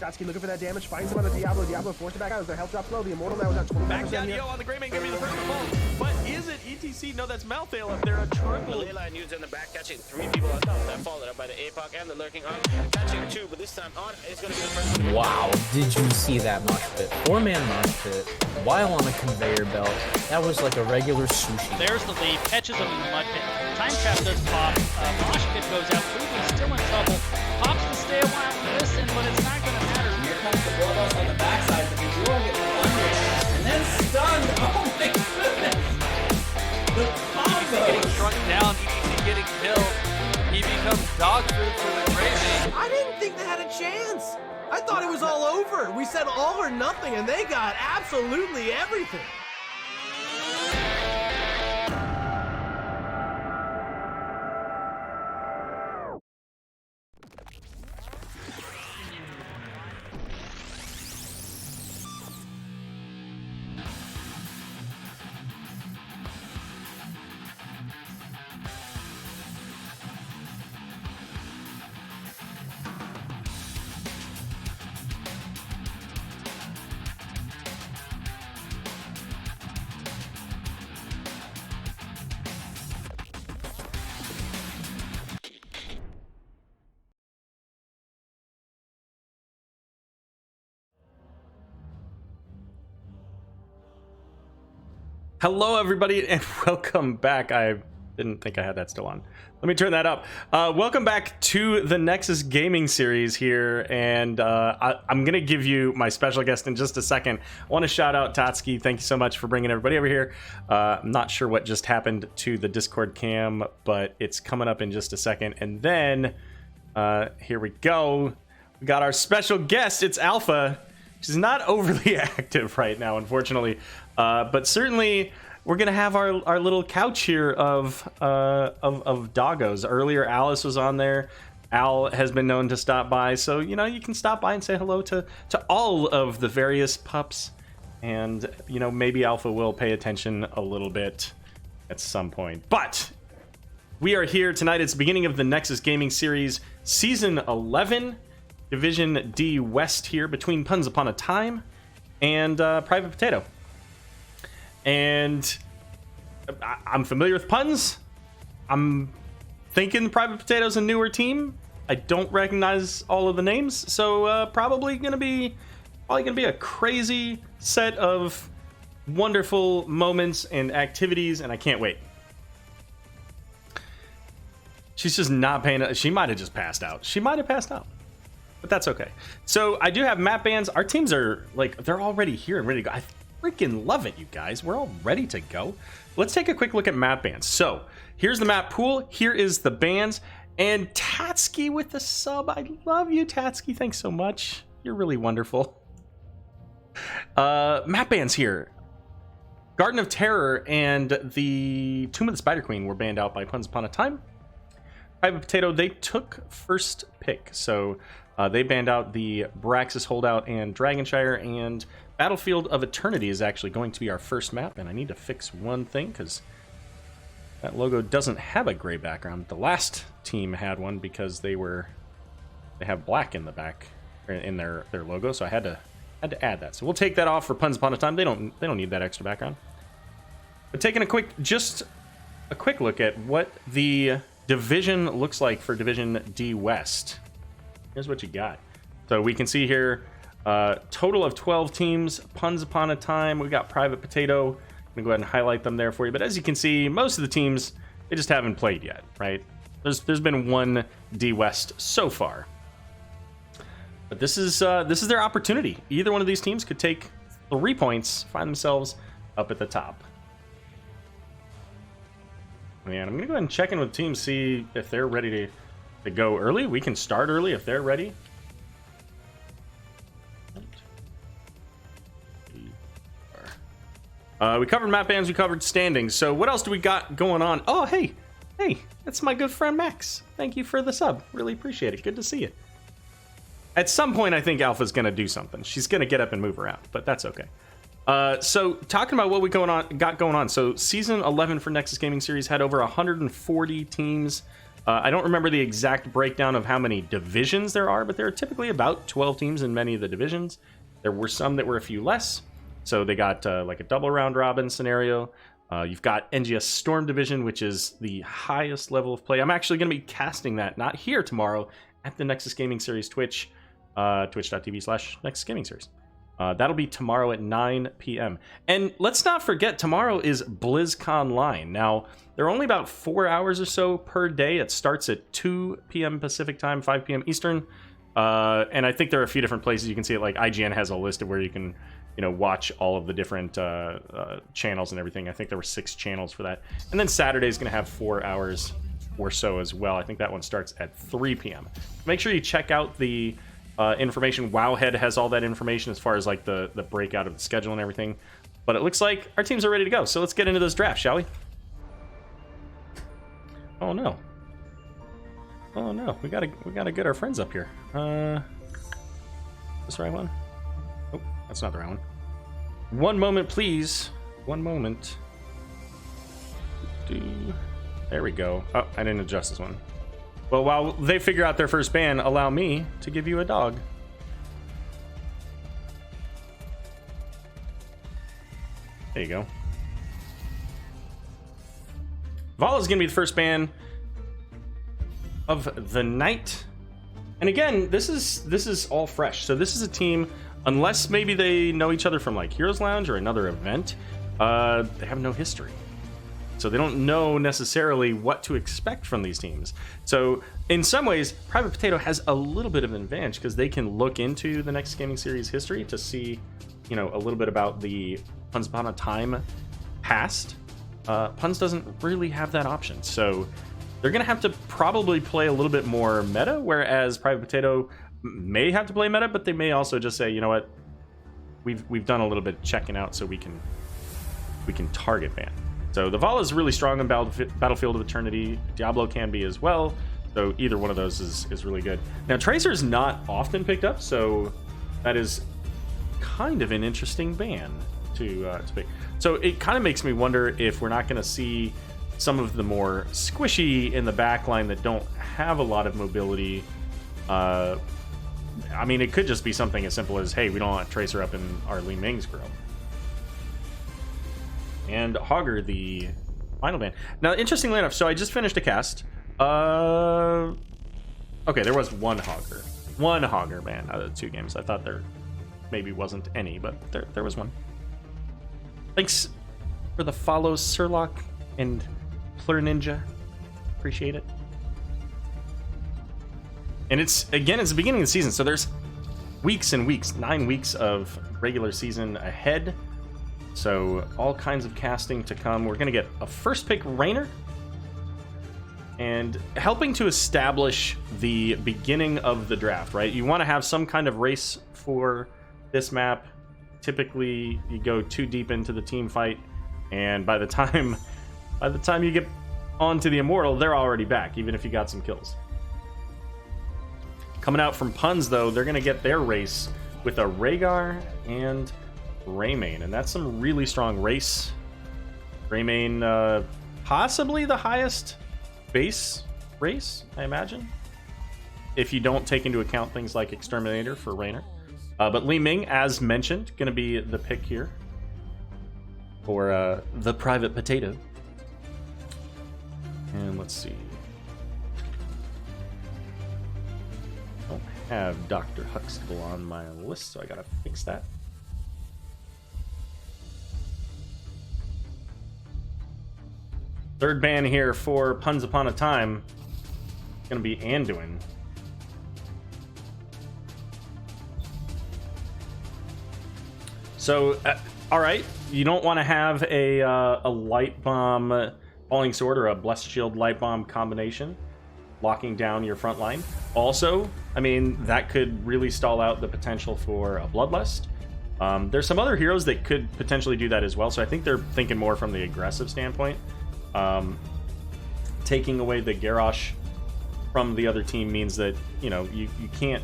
Tatsuki looking for that damage, finds him on the Diablo. Diablo forced it back out as their health drops low. The Immortal now is at 25%. Back down Yo on the Greymane, gonna be the first to fall. But is it ETC? No, that's Malthael up there. A triple. Leyline used in the back, catching 3 people on top. That followed up by the APOC and the lurking on. Catching 2, but this time on is gonna be the first. Wow, did you see that mosh pit? 4-man mosh pit while on a conveyor belt. That was like a regular sushi. There's the lead, catches him in the mud pit. Time trap does pop. Mosh pit goes out. Ruby's still in trouble. Pops to stay a while and listen, but it's not going to matter. Here comes the Blowboss on the backside, but he's doing it under and then stunned. Oh my goodness! The combo! Getting struck down, ETC getting killed. He becomes dog food for the Greymane. I didn't think they had a chance. I thought it was all over. We said all or nothing, and they got absolutely everything. Hello everybody and welcome back. I didn't think I had that still on. Let me turn that up. Welcome back to the Nexus Gaming Series here, and I'm gonna give you my special guest in just a second. I want to shout out Tatsuki. Thank you so much for bringing everybody over here. I'm not sure what just happened to the Discord cam, but it's coming up in just a second. And then here we go. We got our special guest. It's Alpha. She's not overly active right now, unfortunately, but certainly we're gonna have our little couch here of doggos. Earlier, Alice was on there. Al has been known to stop by, so you know you can stop by and say hello to all of the various pups, and you know maybe Alpha will pay attention a little bit at some point. But we are here tonight. It's the beginning of the Nexus Gaming Series, Season 11. Division D West here between Puns Upon a Time and Private Potato. And I'm familiar with Puns. I'm thinking Private Potato's a newer team. I don't recognize all of the names, so probably gonna be a crazy set of wonderful moments and activities, and I can't wait. She's just not paying. She might have just passed out. She might have passed out. But that's okay. So I do have map bans. Our teams are like, they're already here and ready to go. I freaking love it, you guys. We're all ready to go. Let's take a quick look at map bans. So here's the map pool. Here is the bans. And Tatsuki with the sub. I love you, Tatsuki. Thanks so much. You're really wonderful. Map bans here. Garden of Terror and the Tomb of the Spider Queen were banned out by Puns Upon a Time. Private Potato, they took first pick. So they banned out the Braxis Holdout and Dragonshire, and Battlefield of Eternity is actually going to be our first map, and I need to fix one thing because that logo doesn't have a gray background. The last team had one because they have black in the back in their logo, so I had to add that. So we'll take that off for Puns Upon a Time. They don't need that extra background. But taking a quick look at what the division looks like for Division D West. Here's what you got. So we can see here, total of 12 teams, Puns Upon a Time. We got Private Potato. I'm gonna go ahead and highlight them there for you. But as you can see, most of the teams, they just haven't played yet, right? There's been one D West so far. But this is their opportunity. Either one of these teams could take 3 points, find themselves up at the top. And I'm gonna go ahead and check in with teams, see if they're ready to go early. We can start early if they're ready. We covered map bans, we covered standings. So what else do we got going on? Oh, hey, that's my good friend Max. Thank you for the sub. Really appreciate it. Good to see you. At some point, I think Alpha's gonna do something. She's gonna get up and move around, but that's okay. So talking about what we got going on. So season 11 for Nexus Gaming Series had over 140 teams. I don't remember the exact breakdown of how many divisions there are, but there are typically about 12 teams in many of the divisions. There were some that were a few less, so they got like a double round robin scenario. You've got NGS Storm Division, which is the highest level of play. I'm actually going to be casting that, not here tomorrow, at the Nexus Gaming Series Twitch, twitch.tv/Nexus Gaming Series. That'll be tomorrow at 9 p.m. And let's not forget, tomorrow is BlizzConline. Now, there are only about 4 hours or so per day. It starts at 2 p.m. Pacific time, 5 p.m. Eastern. And I think there are a few different places you can see it. Like IGN has a list of where you can, watch all of the different channels and everything. I think there were 6 channels for that. And then Saturday's going to have 4 hours or so as well. I think that one starts at 3 p.m. Make sure you check out the information. Wowhead has all that information as far as like the breakout of the schedule and everything. But it looks like our teams are ready to go. So let's get into this draft, shall we? Oh no. Oh no. We gotta get our friends up here. This the right one? Oh, that's not the right one. One moment, please. One moment. There we go. Oh, I didn't adjust this one. Well, while they figure out their first ban, allow me to give you a dog. There you go. Vala is going to be the first ban of the night. And again, this is all fresh. So this is a team, unless maybe they know each other from like Heroes Lounge or another event, they have no history. So they don't know necessarily what to expect from these teams. So in some ways, Private Potato has a little bit of an advantage because they can look into the Nexus Gaming Series history to see, a little bit about the Once Upon a Time past. Puns doesn't really have that option. So they're going to have to probably play a little bit more meta, whereas Private Potato may have to play meta, but they may also just say, you know what, we've done a little bit checking out so we can target ban. So the Vala is really strong in Battlefield of Eternity. Diablo can be as well. So either one of those is really good. Now Tracer is not often picked up, so that is kind of an interesting ban to pick. So it kind of makes me wonder if we're not going to see some of the more squishy in the backline that don't have a lot of mobility. I mean, it could just be something as simple as, hey, we don't want Tracer up in our Li Ming's grill. And Hogger, the final ban. Now, interestingly enough, so I just finished a cast. Okay, there was one Hogger ban out of the 2 games. I thought there maybe wasn't any, but there was one. Thanks for the follows, Sirlock and Plur Ninja. Appreciate it. And it's the beginning of the season, so there's weeks and weeks, 9 weeks of regular season ahead. So all kinds of casting to come. We're going to get a first pick Raynor. And helping to establish the beginning of the draft, right? You want to have some kind of race for this map. Typically, you go too deep into the team fight, and by the time you get onto the Immortal, they're already back, even if you got some kills. Coming out from Puns, though, they're going to get their race with a Rhaegar and Raymain, and that's some really strong race. Raymain, possibly the highest base race, I imagine, if you don't take into account things like Exterminator for Raynor. But Li Ming, as mentioned, going to be the pick here for the Private Potato. And let's see. I don't have Dr. Huxtable on my list, so I gotta fix that. Third ban here for Puns Upon a Time. Gonna be Anduin. So, all right, you don't want to have a light bomb falling sword or a blessed shield light bomb combination locking down your front line. Also, I mean, that could really stall out the potential for a Bloodlust. There's some other heroes that could potentially do that as well, so I think they're thinking more from the aggressive standpoint. Taking away the Garrosh from the other team means that, you can't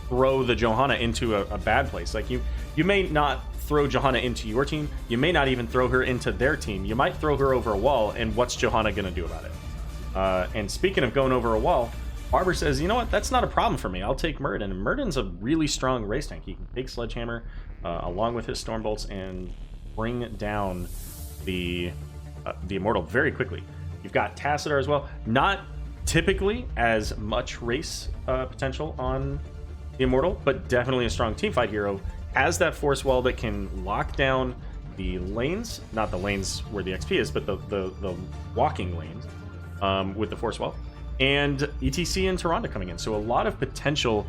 throw the Johanna into a bad place. Like, you may not throw Johanna into your team, you may not even throw her into their team. You might throw her over a wall, and what's Johanna going to do about it? And speaking of going over a wall, Barber says, you know what, that's not a problem for me. I'll take Murden. And Murden's a really strong race tank. He can take Sledgehammer along with his Stormbolts and bring down the Immortal very quickly. You've got Tassadar as well. Not typically as much race potential on the Immortal, but definitely a strong teamfight hero. Has that Force Wall that can lock down the lanes, not the lanes where the XP is, but the walking lanes with the Force Wall. And ETC and Tyrande coming in. So a lot of potential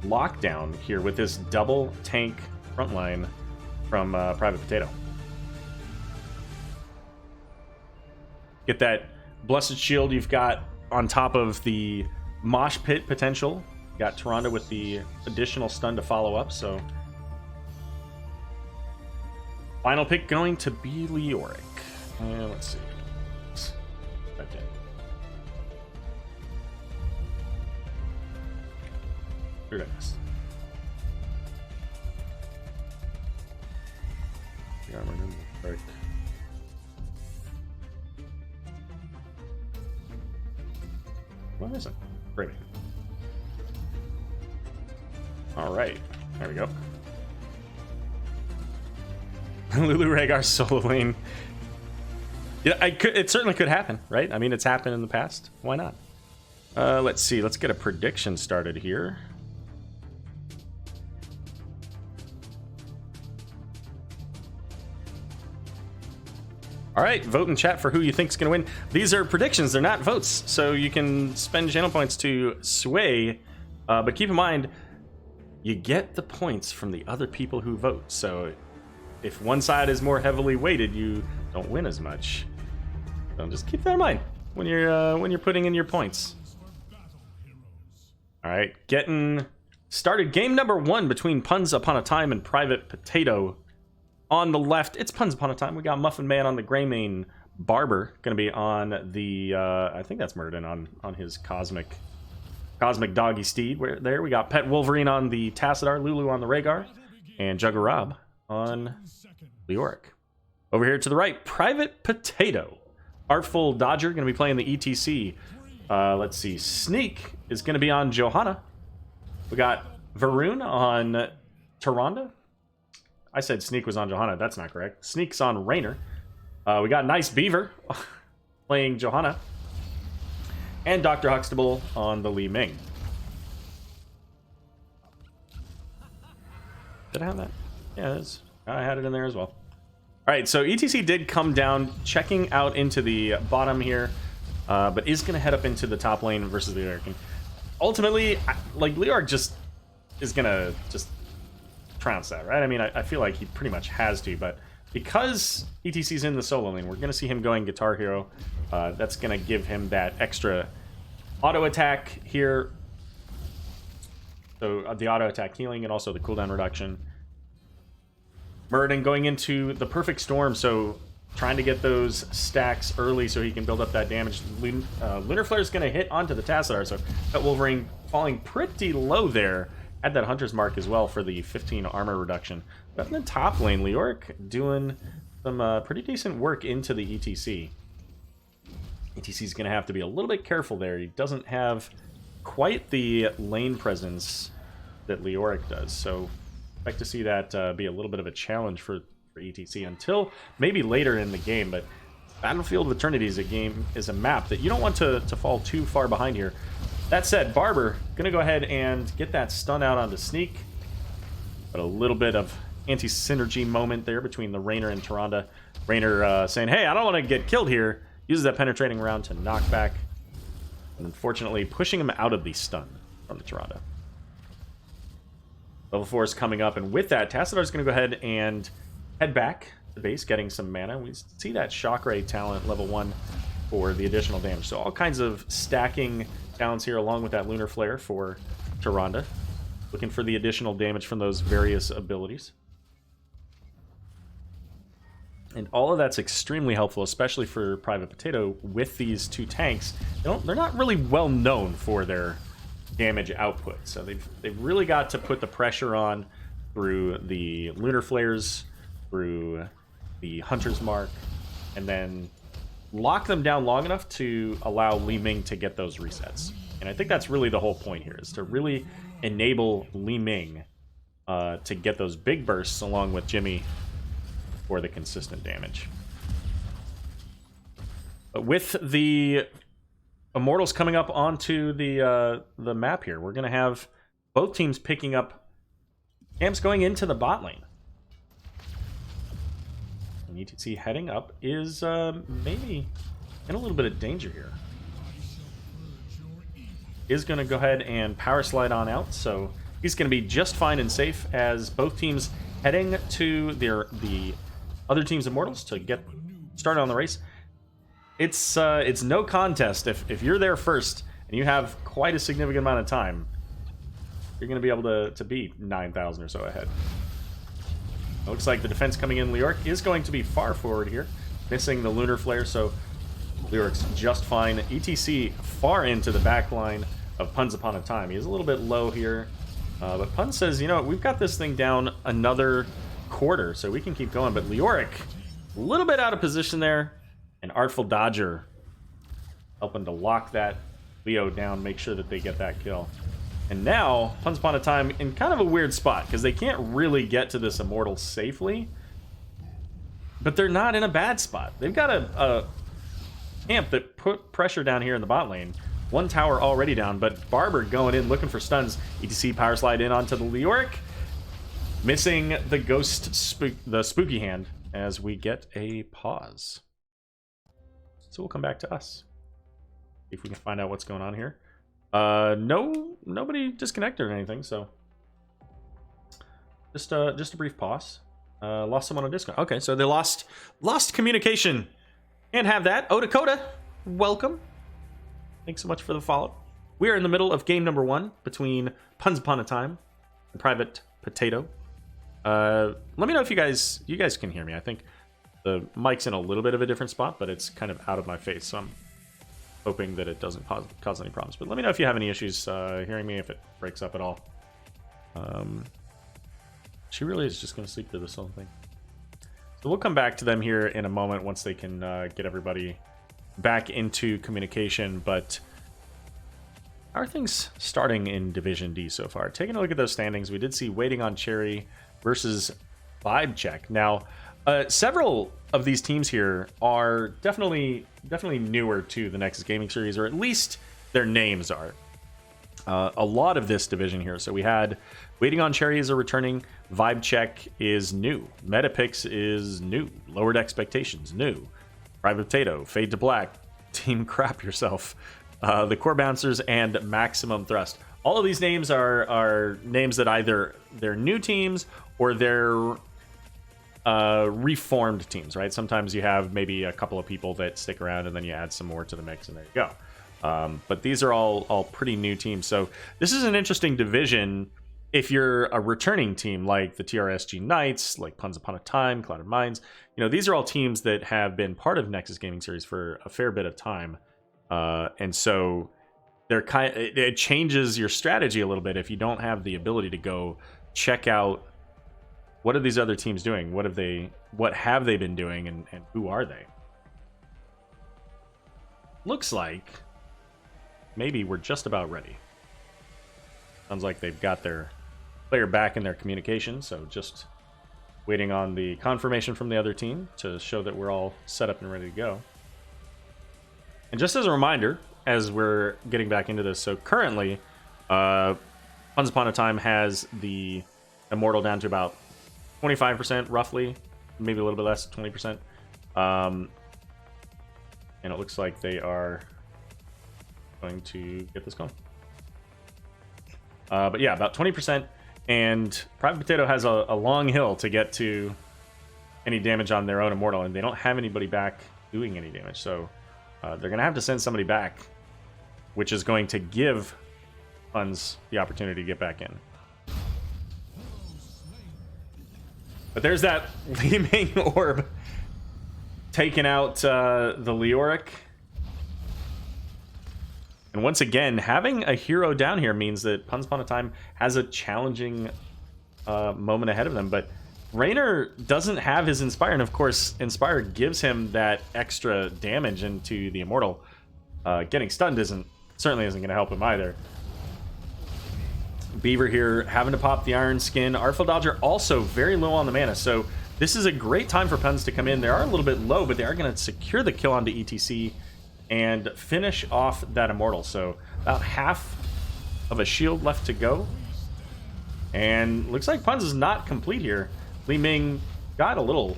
lockdown here with this double tank front line from Private Potato. Get that Blessed Shield you've got on top of the Mosh Pit potential. You got Tyrande with the additional stun to follow up, so... Final pick going to be Leoric. Let's see. Okay. Goodness. The armor nimble break. What is it? Great. All right. There we go. Lulu Rhaegar solo lane. Yeah, it certainly could happen, right? I mean, it's happened in the past. Why not? Let's see. Let's get a prediction started here. All right, vote in chat for who you think is going to win. These are predictions. They're not votes, so you can spend channel points to sway. But keep in mind, you get the points from the other people who vote. So if one side is more heavily weighted, you don't win as much. So just keep that in mind when you're putting in your points. All right, getting started. Game number 1 between Puns Upon a Time and Private Potato. On the left, it's Puns Upon a Time. We got Muffin Man on the Greymane. Barber going to be on the I think that's Murden on his cosmic doggy steed. There we got Pet Wolverine on the Tassadar, Lulu on the Rhaegar, and Jugger Rob on Leoric. Over here to the right, Private Potato. Artful Dodger going to be playing the ETC. Let's see. Sneak is going to be on Johanna. We got Varun on Tyrande. I said Sneak was on Johanna. That's not correct. Sneak's on Raynor. We got Nice Beaver playing Johanna. And Dr. Huxtable on the Li Ming. Did I have that? Yeah, it is. I had it in there as well. All right, so ETC did come down, checking out into the bottom here, but is going to head up into the top lane versus the Leoric. Ultimately, like, Leoric just is going to just trounce that, right? I mean, I feel like he pretty much has to, but because ETC's in the solo lane, we're going to see him going Guitar Hero. That's going to give him that extra auto attack here. So the auto attack healing and also the cooldown reduction. Murden going into the Perfect Storm, so trying to get those stacks early so he can build up that damage. Lunar Flare is going to hit onto the Tassadar, so that Wolverine falling pretty low there. Had that Hunter's Mark as well for the 15 armor reduction. But in the top lane, Leoric doing some pretty decent work into the ETC. ETC's going to have to be a little bit careful there. He doesn't have quite the lane presence that Leoric does, so expect to see that be a little bit of a challenge for ETC until maybe later in the game. But Battlefield of Eternity is a map that you don't want to fall too far behind here. That said, Barber gonna go ahead and get that stun out onto Sneak, but a little bit of anti-synergy moment there between the Raynor and Tyrande. Raynor saying, "Hey, I don't want to get killed here." Uses that penetrating round to knock back, and unfortunately pushing him out of the stun from the Tyrande. Level 4 is coming up, and with that, Tassadar's going to go ahead and head back to base, getting some mana. We see that Shock Ray talent, level 1, for the additional damage. So all kinds of stacking talents here, along with that Lunar Flare for Tyrande. Looking for the additional damage from those various abilities. And all of that's extremely helpful, especially for Private Potato with these two tanks. They're not really well known for their damage output, so they've really got to put the pressure on through the Lunar Flares, through the Hunter's Mark, and then lock them down long enough to allow Li Ming to get those resets. And I think that's really the whole point here, is to really enable Li Ming to get those big bursts along with Jimmy for the consistent damage. But with the Immortals coming up onto the map here, we're going to have both teams picking up camps going into the bot lane. And ETC heading up is maybe in a little bit of danger here. Is going to go ahead and power slide on out, so he's going to be just fine and safe as both teams heading to the other team's Immortals to get started on the race. It's no contest. If you're there first and you have quite a significant amount of time, you're going to be able to beat 9,000 or so ahead. It looks like the defense coming in, Leoric is going to be far forward here, missing the Lunar Flare, so Leoric's just fine. ETC far into the back line of Puns Upon a Time. He's a little bit low here, but Pun says, you know, we've got this thing down another quarter, so we can keep going. But Leoric, a little bit out of position there. An Artful Dodger helping to lock that Leo down, make sure that they get that kill. And now, Puns Upon a Time in kind of a weird spot, because they can't really get to this Immortal safely. But they're not in a bad spot. They've got a camp that put pressure down here in the bot lane. One tower already down, but Barber going in looking for stuns. ETC power slide in onto the Leoric. Missing the the spooky hand as we get a pause. So we'll come back to us. See if we can find out what's going on here. Nobody disconnected or anything, so just a brief pause. Lost someone on Discord. Okay, so they lost communication. And have that. Oh, Dakota, welcome. Thanks so much for the follow. We are in the middle of game number 1 between Puns Upon a Time and Private Potato. Let me know if you guys can hear me. I think the mic's in a little bit of a different spot, but it's kind of out of my face, so I'm hoping that it doesn't cause any problems. But let me know if you have any issues hearing me, if it breaks up at all. She really is just going to sleep through this whole thing. So we'll come back to them here in a moment once they can get everybody back into communication. But how are things starting in Division D so far? Taking a look at those standings, we did see Waiting on Cherry versus Vibe Check. Now, several of these teams here are definitely newer to the Nexus Gaming Series, or at least their names are. A lot of this division here. So we had Waiting on Cherry is a returning. Vibe Check is new. Metapix is new. Lowered Expectations, new. Private Potato, Fade to Black, Team Crap Yourself, the Core Bouncers, and Maximum Thrust. All of these names are names that either they're new teams or they're reformed teams, right? Sometimes you have maybe a couple of people that stick around and then you add some more to the mix and there you go. But these are all pretty new teams. So this is an interesting division if you're a returning team like the TRSG Knights, like Puns Upon a Time, Clouded Minds. You know, these are all teams that have been part of Nexus Gaming Series for a fair bit of time. And so they're it changes your strategy a little bit if you don't have the ability to go check out what are these other teams doing? What have they been doing, and who are they? Looks like maybe we're just about ready. Sounds like they've got their player back in their communication, so just waiting on the confirmation from the other team to show that we're all set up and ready to go. And just as a reminder, as we're getting back into this, so currently, Puns Upon a Time has the Immortal down to about 25% roughly, maybe a little bit less, 20%. And it looks like they are going to get this going. But yeah, about 20%. And Private Potato has a long hill to get to any damage on their own Immortal, and they don't have anybody back doing any damage. So they're going to have to send somebody back, which is going to give Puns the opportunity to get back in. But there's that Li Ming orb taking out the Leoric. And once again, having a hero down here means that Puns Upon a Time has a challenging moment ahead of them. But Raynor doesn't have his Inspire, and of course, Inspire gives him that extra damage into the Immortal. Getting stunned certainly isn't going to help him either. Beaver here having to pop the Iron Skin. Artful Dodger also very low on the mana, so this is a great time for Puns to come in. They are a little bit low, but they are going to secure the kill onto ETC and finish off that Immortal. So about half of a shield left to go. And looks like Puns is not complete here. Li Ming got a little...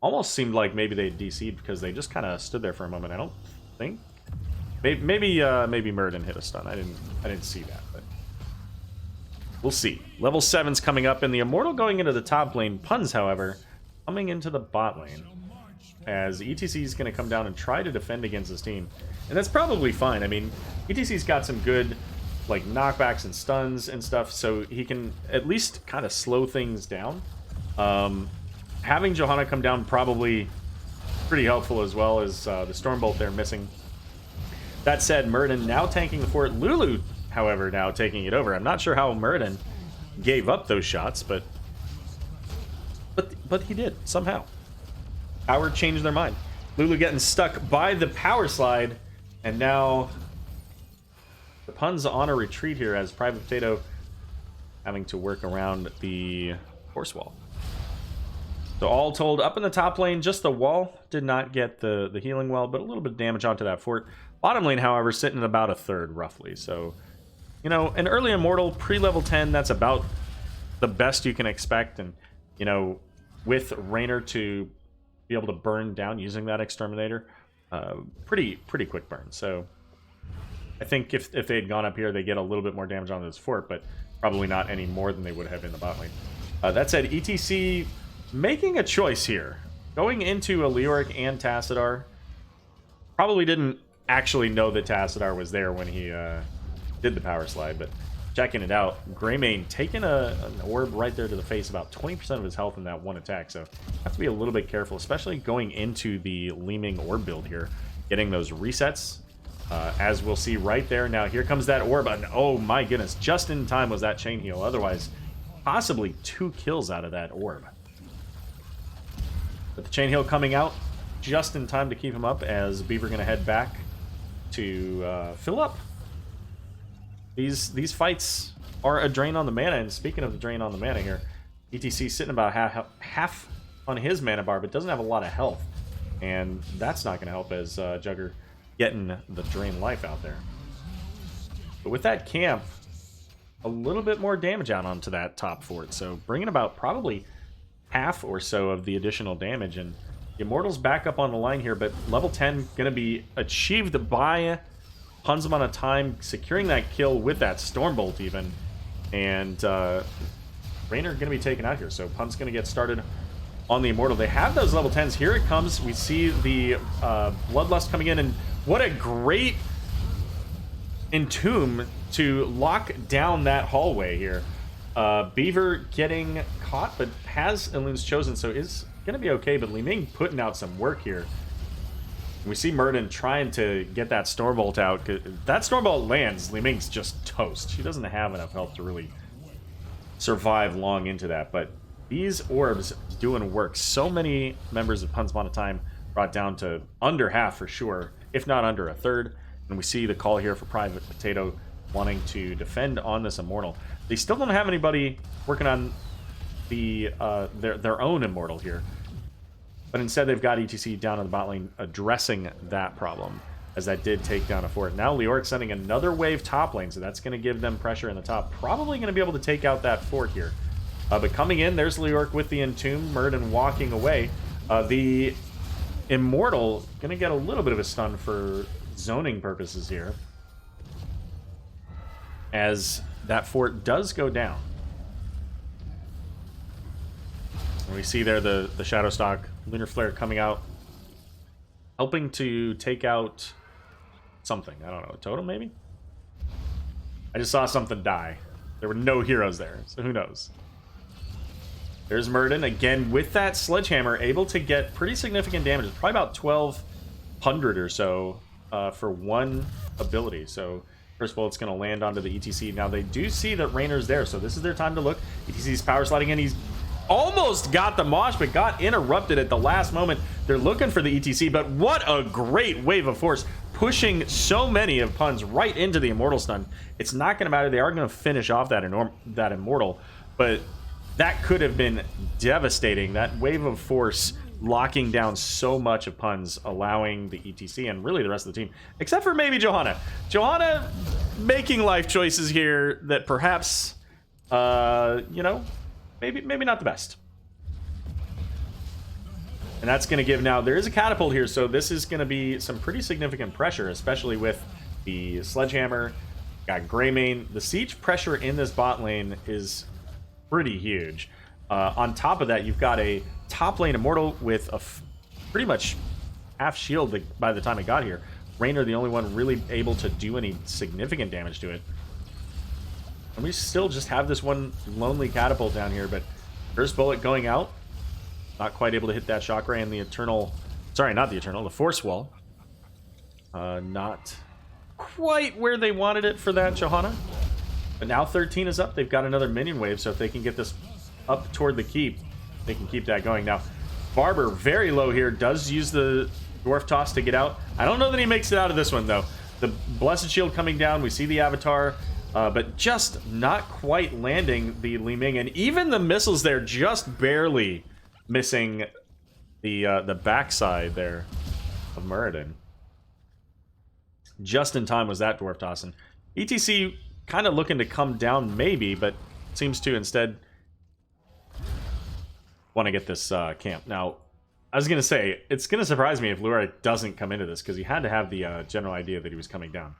Almost seemed like maybe they DC'd because they just kind of stood there for a moment. I don't think... Maybe Murden hit a stun. I didn't see that, but... We'll see. Level 7's coming up, and the Immortal going into the top lane. Puns, however, coming into the bot lane. As ETC is going to come down and try to defend against his team. And that's probably fine. I mean, ETC's got some good, like, knockbacks and stuns and stuff, so he can at least kind of slow things down. Having Johanna come down probably pretty helpful, as well as the Stormbolt there missing. That said, Murden now tanking the fort. Lulu, however, now taking it over. I'm not sure how Murden gave up those shots, but he did somehow. Power changed their mind. Lulu getting stuck by the power slide, and now the Puns on a retreat here as Private Potato having to work around the horse wall. So all told, up in the top lane, just the wall did not get the healing well, but a little bit of damage onto that fort. Bottom lane, however, sitting at about a third, roughly. So, you know, an early Immortal, pre-level 10, that's about the best you can expect. And, you know, with Raynor to be able to burn down using that Exterminator, pretty quick burn. So I think if they had gone up here, they get a little bit more damage on this fort, but probably not any more than they would have in the bot lane. That said, ETC making a choice here. Going into a Leoric and Tassadar. Probably didn't actually know that Tassadar was there when he did the power slide, but checking it out. Greymane taking an orb right there to the face, about 20% of his health in that one attack, so have to be a little bit careful, especially going into the Li Ming orb build here. Getting those resets, as we'll see right there. Now here comes that orb, and oh my goodness, just in time was that chain heal. Otherwise, possibly 2 kills out of that orb. But the chain heal coming out just in time to keep him up, as Beaver going to head back to fill up. These fights are a drain on the mana, and speaking of the drain on the mana here, ETC sitting about half on his mana bar, but doesn't have a lot of health. And that's not going to help as Jugger getting the drain life out there. But with that camp, a little bit more damage out onto that top fort, so bringing about probably half or so of the additional damage, and the Immortal's back up on the line here, but level 10 going to be achieved by Puns amount of time, securing that kill with that Stormbolt even, and Raynor going to be taken out here, so Pun's going to get started on the Immortal. They have those level 10s. Here it comes. We see the Bloodlust coming in, and what a great Entomb to lock down that hallway here. Beaver getting caught, but has Elun's Chosen, so is going to be okay, but Li Ming putting out some work here. We see Murden trying to get that Stormbolt out. If that Stormbolt lands, Li Ming's just toast. She doesn't have enough health to really survive long into that, but these orbs doing work. So many members of Pun's Amount of Time brought down to under half for sure, if not under a third. And we see the call here for Private Potato wanting to defend on this Immortal. They still don't have anybody working on the their own Immortal here. But instead they've got ETC down in the bot lane addressing that problem, as that did take down a fort. Now Leoric sending another wave top lane, so that's going to give them pressure in the top. Probably going to be able to take out that fort here. But coming in, there's Leoric with the Entomb, Murden walking away. The Immortal going to get a little bit of a stun for zoning purposes here, as that fort does go down. And we see there the Shadow Stalk, Lunar Flare coming out, helping to take out something. I don't know, a totem maybe? I just saw something die. There were no heroes there, so who knows? There's Murden, again with that Sledgehammer, able to get pretty significant damage. It's probably about 1,200 or so for one ability. So first of all, it's going to land onto the ETC. Now they do see that Raynor's there, so this is their time to look. ETC's power sliding in. He's almost got the mosh, but got interrupted at the last moment. They're looking for the ETC, but what a great wave of force, pushing so many of Pun's right into the Immortal stun. It's not going to matter. They are going to finish off that Immortal, but that could have been devastating. That wave of force locking down so much of Pun's, allowing the ETC and really the rest of the team, except for maybe Johanna. Johanna making life choices here that perhaps, you know, maybe not the best. And that's going to give now, there is a catapult here, so this is going to be some pretty significant pressure, especially with the Sledgehammer. Got Greymane. The siege pressure in this bot lane is pretty huge. On top of that, you've got a top lane Immortal with a pretty much half shield by the time it got here. Raynor the only one really able to do any significant damage to it. And we still just have this one lonely catapult down here, but first bullet going out. Not quite able to hit that shock ray, and the Eternal... Sorry, not the Eternal, the Force Wall. Not quite where they wanted it for that Johanna. But now 13 is up. They've got another minion wave, so if they can get this up toward the keep, they can keep that going. Now, Barber, very low here, does use the Dwarf Toss to get out. I don't know that he makes it out of this one, though. The Blessed Shield coming down. We see the Avatar, but just not quite landing the Li Ming. And even the missiles there just barely missing the backside there of Muradin. Just in time was that Dwarf Toss. And ETC kind of looking to come down maybe, but seems to instead want to get this camp. Now, I was going to say, it's going to surprise me if Lurik doesn't come into this, because he had to have the general idea that he was coming down.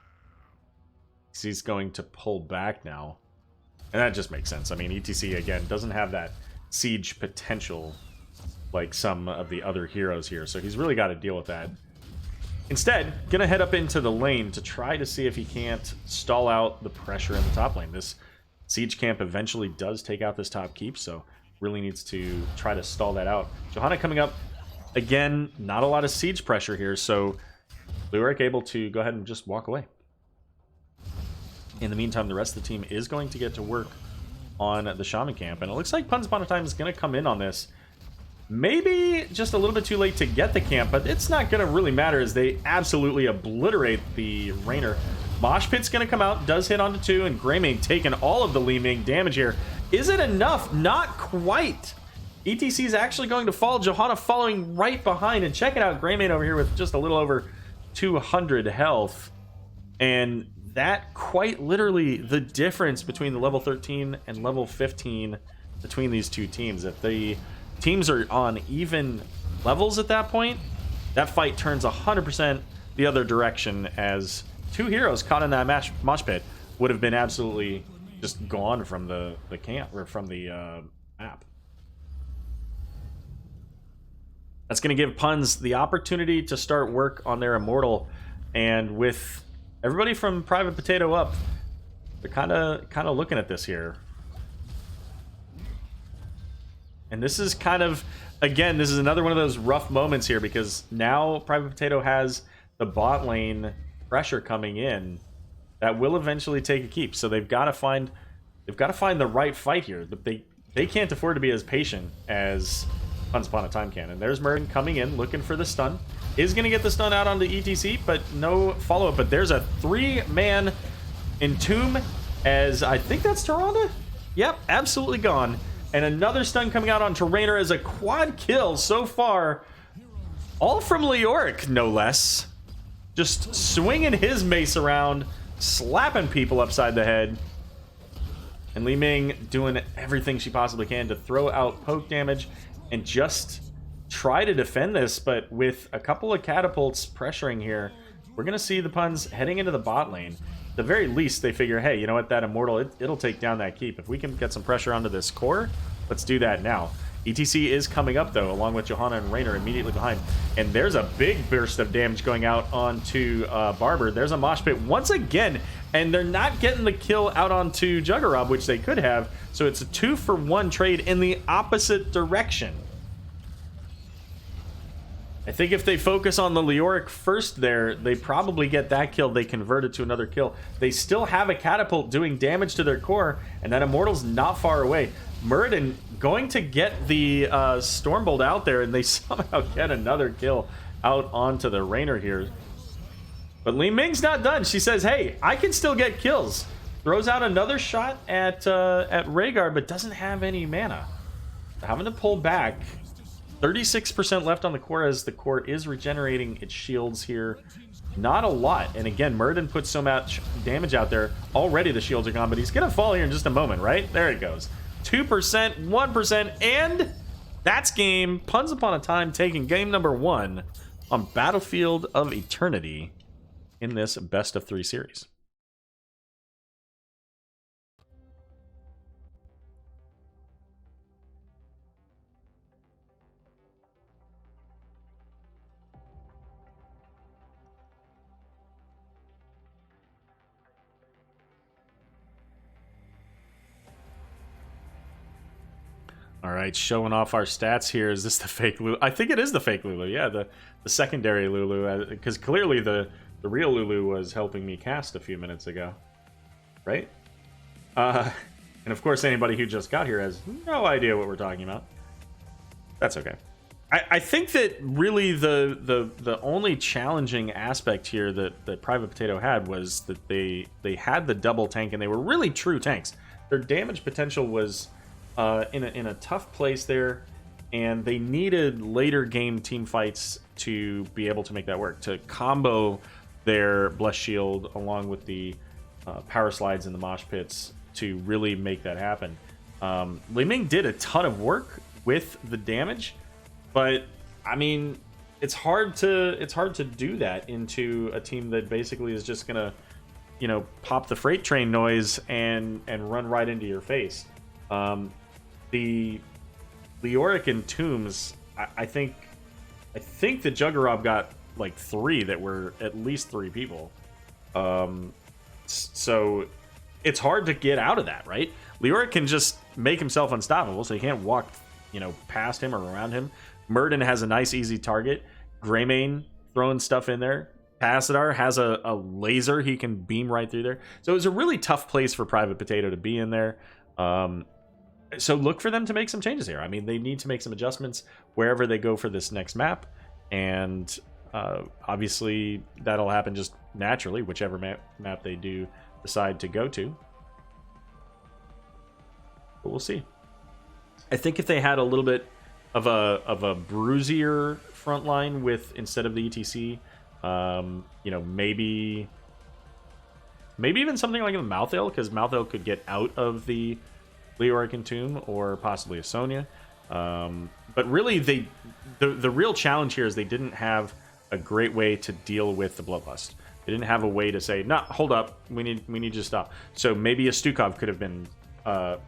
He's going to pull back now. And that just makes sense. I mean, ETC, again, doesn't have that siege potential like some of the other heroes here, so he's really got to deal with that. Instead, gonna head up into the lane to try to see if he can't stall out the pressure in the top lane. This siege camp eventually does take out this top keep, so really needs to try to stall that out. Johanna coming up. Again, not a lot of siege pressure here, so Lurik able to go ahead and just walk away. In the meantime, the rest of the team is going to get to work on the Shaman camp, and it looks like Pun's Upon a Time is going to come in on this. Maybe just a little bit too late to get the camp, but it's not going to really matter as they absolutely obliterate the Raynor. Mosh Pit's going to come out, does hit onto 2, and Greymane taking all of the Li Ming damage here. Is it enough? Not quite. ETC is actually going to fall. Johanna following right behind, and check it out, Greymane over here with just a little over 200 health. And that quite literally the difference between the level 13 and level 15 between these two teams. If the teams are on even levels at that point, that fight turns 100% the other direction, as two heroes caught in that mosh pit would have been absolutely just gone from the camp, or from the map. That's going to give Puns the opportunity to start work on their Immortal, and with everybody from Private Potato up, they're kind of looking at this here. And this is kind of, again, this is another one of those rough moments here, because now Private Potato has the bot lane pressure coming in that will eventually take a keep. So they've got to find the right fight here. They can't afford to be as patient as Once Upon a Time can. And there's Merlin coming in, looking for the stun. Is going to get the stun out onto ETC, but no follow-up. But there's a 3-man Entomb, as I think that's Tyrande? Yep, absolutely gone. And another stun coming out onto Raynor as a quad kill so far. All from Leoric, no less. Just swinging his mace around, slapping people upside the head. And Li Ming doing everything she possibly can to throw out poke damage and just try to defend this. But with a couple of catapults pressuring here, we're going to see the Puns heading into the bot lane. At the very least, they figure, hey, you know what, that Immortal, it'll take down that keep. If we can get some pressure onto this core, let's do that now. ETC is coming up, though, along with Johanna and Raynor immediately behind. And there's a big burst of damage going out onto Barber. There's a mosh pit once again, and they're not getting the kill out onto Juggerab, which they could have. So it's a 2-for-1 trade in the opposite direction. I think if they focus on the Leoric first there, they probably get that kill. They convert it to another kill. They still have a catapult doing damage to their core, and that Immortal's not far away. Muradin going to get the Stormbolt out there, and they somehow get another kill out onto the Raynor here. But Li Ming's not done. She says, hey, I can still get kills. Throws out another shot at Rhaegar, but doesn't have any mana. Having to pull back. 36% left on the core as the core is regenerating its shields here. Not a lot. And again, Muradin puts so much damage out there. Already the shields are gone, but he's going to fall here in just a moment, right? There it goes. 2%, 1%, and that's game. Puns Upon a Time taking game number 1 on Battlefield of Eternity in this best of 3 series. All right, showing off our stats here. Is this the fake Lulu? I think it is the fake Lulu. Yeah, the secondary Lulu, because clearly the real Lulu was helping me cast a few minutes ago, right? And of course, anybody who just got here has no idea what we're talking about. That's okay. I think that really the only challenging aspect here that Private Potato had was that they had the double tank, and they were really true tanks. Their damage potential was in a tough place there, and they needed later game team fights to be able to make that work, to combo their Blessed Shield along with the power slides and the mosh pits to really make that happen. Li Ming did a ton of work with the damage, but I mean, it's hard to do that into a team that basically is just gonna, you know, pop the freight train noise and run right into your face. The Leoric and Tombs, I think the Juggerab got like 3 that were at least 3 people. So it's hard to get out of that, right? Leoric can just make himself unstoppable, so you can't walk, you know, past him or around him. Muradin has a nice easy target. Greymane throwing stuff in there. Passadar has a laser he can beam right through there. So it was a really tough place for Private Potato to be in there. So look for them to make some changes here. I mean, they need to make some adjustments wherever they go for this next map, and obviously that'll happen just naturally, whichever map they do decide to go to. But we'll see. I think if they had a little bit of a bruisier front line with, instead of the ETC, you know, maybe even something like a Malthael, because Malthael could get out of the Leoric and Tomb, or possibly a Sonya. But really, the real challenge here is they didn't have a great way to deal with the Bloodlust. They didn't have a way to say, "No, hold up, we need you to stop." So maybe a Stukov could have been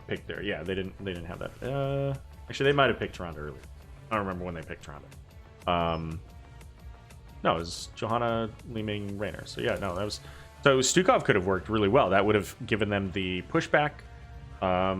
picked there. Yeah, they didn't have that. Actually, they might have picked Tyrande earlier. I don't remember when they picked Tyrande. No, it was Johanna, Li Ming, Raynor. So yeah, no, that was, so Stukov could have worked really well. That would have given them the pushback. I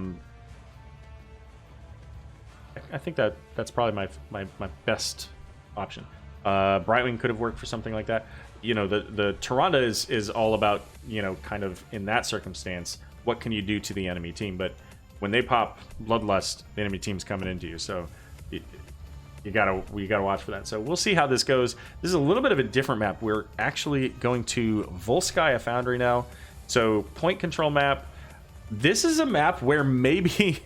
think that's probably my best option. Brightwing could have worked for something like that. You know, the Tyrande is all about, you know, kind of in that circumstance, what can you do to the enemy team? But when they pop Bloodlust, the enemy team's coming into you. So you gotta watch for that. So we'll see how this goes. This is a little bit of a different map. We're actually going to Volskaya Foundry now. So point control map. This is a map where maybe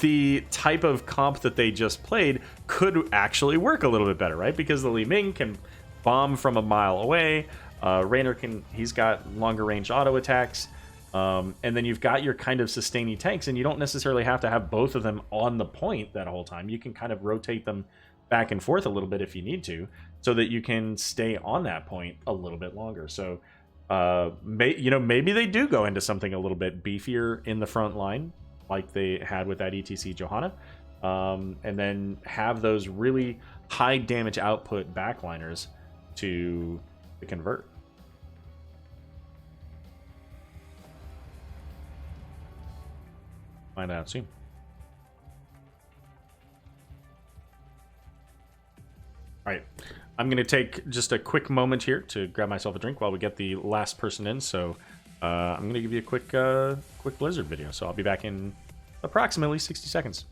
the type of comp that they just played could actually work a little bit better, right? Because the Li Ming can bomb from a mile away. Raynor he's got longer range auto attacks. And then you've got your kind of sustaining tanks, and you don't necessarily have to have both of them on the point that whole time. You can kind of rotate them back and forth a little bit if you need to, so that you can stay on that point a little bit longer. So maybe they do go into something a little bit beefier in the front line, like they had with that ETC Johanna, and then have those really high damage output backliners to convert. Find out soon. All right. I'm gonna take just a quick moment here to grab myself a drink while we get the last person in. So I'm gonna give you a quick Blizzard video. So I'll be back in approximately 60 seconds.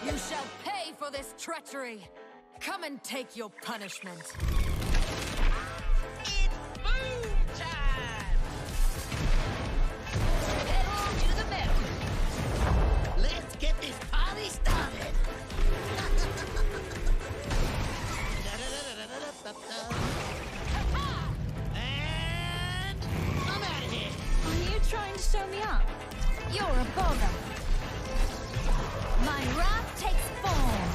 You shall pay for this treachery. Come and take your punishment. It's boom time! Pedal to the metal. Let's get this party started. And I'm out of here. Are you trying to show me up? You're a bother. My wrath takes form.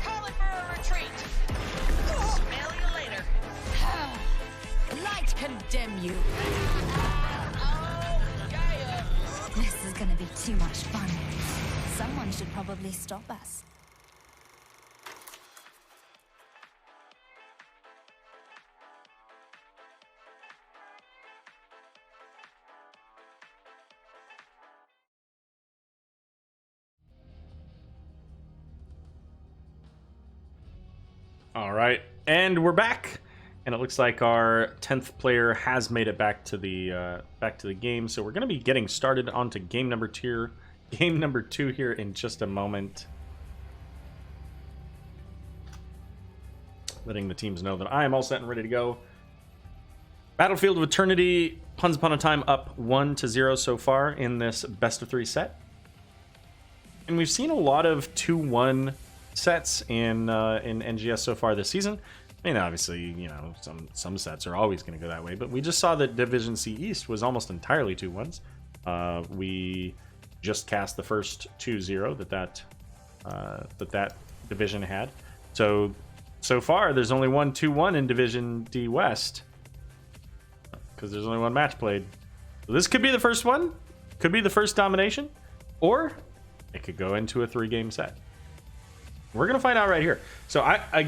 Calling for a retreat. Smell you later. Light condemn you. Oh, yeah. This is gonna be too much fun. Someone should probably stop us. All right, and we're back, and it looks like our 10th player has made it back to the game. So we're going to be getting started onto game number 2 here in just a moment. Letting the teams know that I am all set and ready to go. Battlefield of Eternity, Once Upon a Time up 1-0 so far in this best of 3 set, and we've seen a lot of 2-1 sets in NGS so far this season. I mean, obviously, you know, some sets are always going to go that way, but we just saw that Division C East was almost entirely 2-1s. We just cast the first 2-0 that division had. So far, there's only one 2-1 in Division D West because there's only one match played. So this could be the first one, could be the first domination, or it could go into a 3-game set. We're gonna find out right here. So I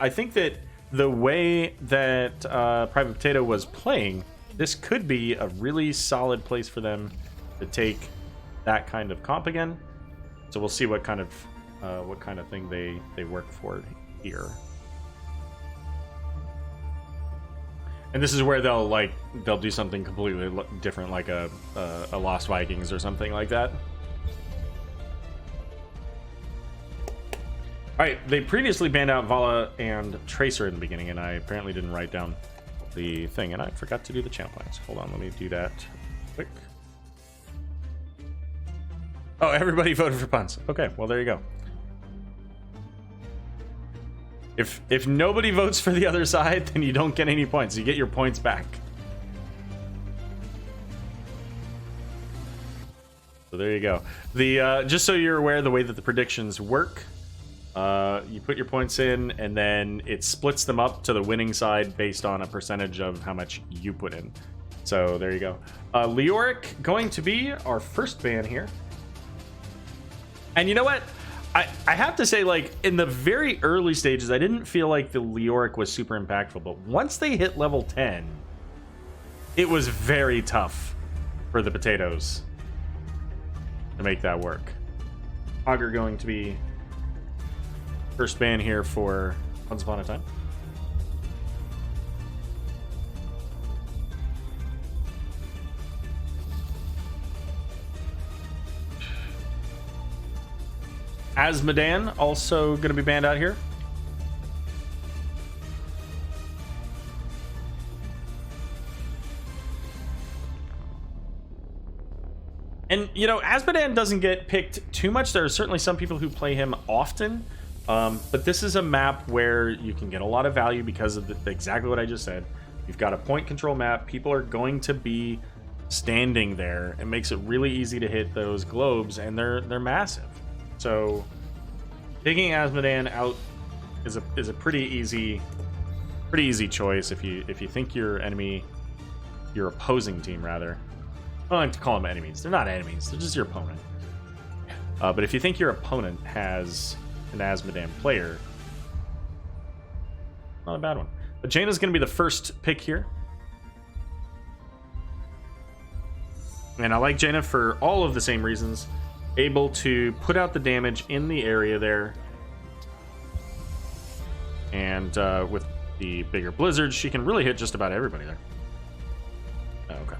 think that the way that Private Potato was playing, this could be a really solid place for them to take that kind of comp again. So we'll see what kind of thing they work for here. And this is where they'll do something completely different, like a Lost Vikings or something like that. Alright, they previously banned out Vala and Tracer in the beginning, and I apparently didn't write down the thing, and I forgot to do the channel plans. Hold on, let me do that quick. Oh, everybody voted for puns. Okay, well, there you go. If nobody votes for the other side, then you don't get any points. You get your points back. So there you go. The just so you're aware, the way that the predictions work, you put your points in, and then it splits them up to the winning side based on a percentage of how much you put in. So there you go. Leoric going to be our first ban here. And you know what? I have to say, like, in the very early stages, I didn't feel like the Leoric was super impactful. But once they hit level 10, it was very tough for the potatoes to make that work. Augur going to be first ban here for Once Upon a Time. Asmodan also going to be banned out here. And, you know, Asmodan doesn't get picked too much. There are certainly some people who play him often. But this is a map where you can get a lot of value because of exactly what I just said. You've got a point control map. People are going to be standing there. It makes it really easy to hit those globes, and they're massive. So taking Asmodan out is a pretty easy choice if you think your opposing team rather. I don't like to call them enemies. They're not enemies. They're just your opponent. But if you think your opponent has an Asmodan player, not a bad one. But Jaina's going to be the first pick here. And I like Jaina for all of the same reasons. able to put out the damage in the area there. And with the bigger blizzards, she can really hit just about everybody there. Okay.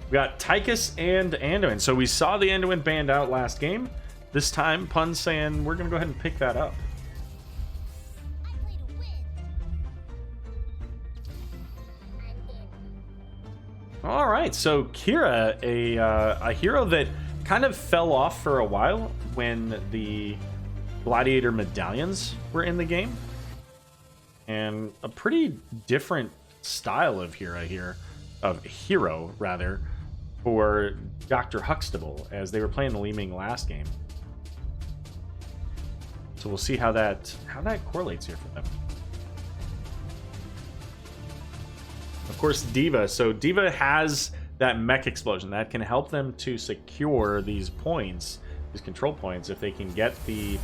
We got Tychus and Anduin. So we saw the Anduin banned out last game. This time, Pun's saying we're going to go ahead and pick that up. All right, so Kira, a hero that kind of fell off for a while when the Gladiator medallions were in the game. And a pretty different style of hero rather, for Dr. Huxtable, as they were playing the Li Ming last game. So we'll see how that correlates here for them. Of course, D.Va. So D.Va has that mech explosion that can help them to secure these points, these control points. If they can get the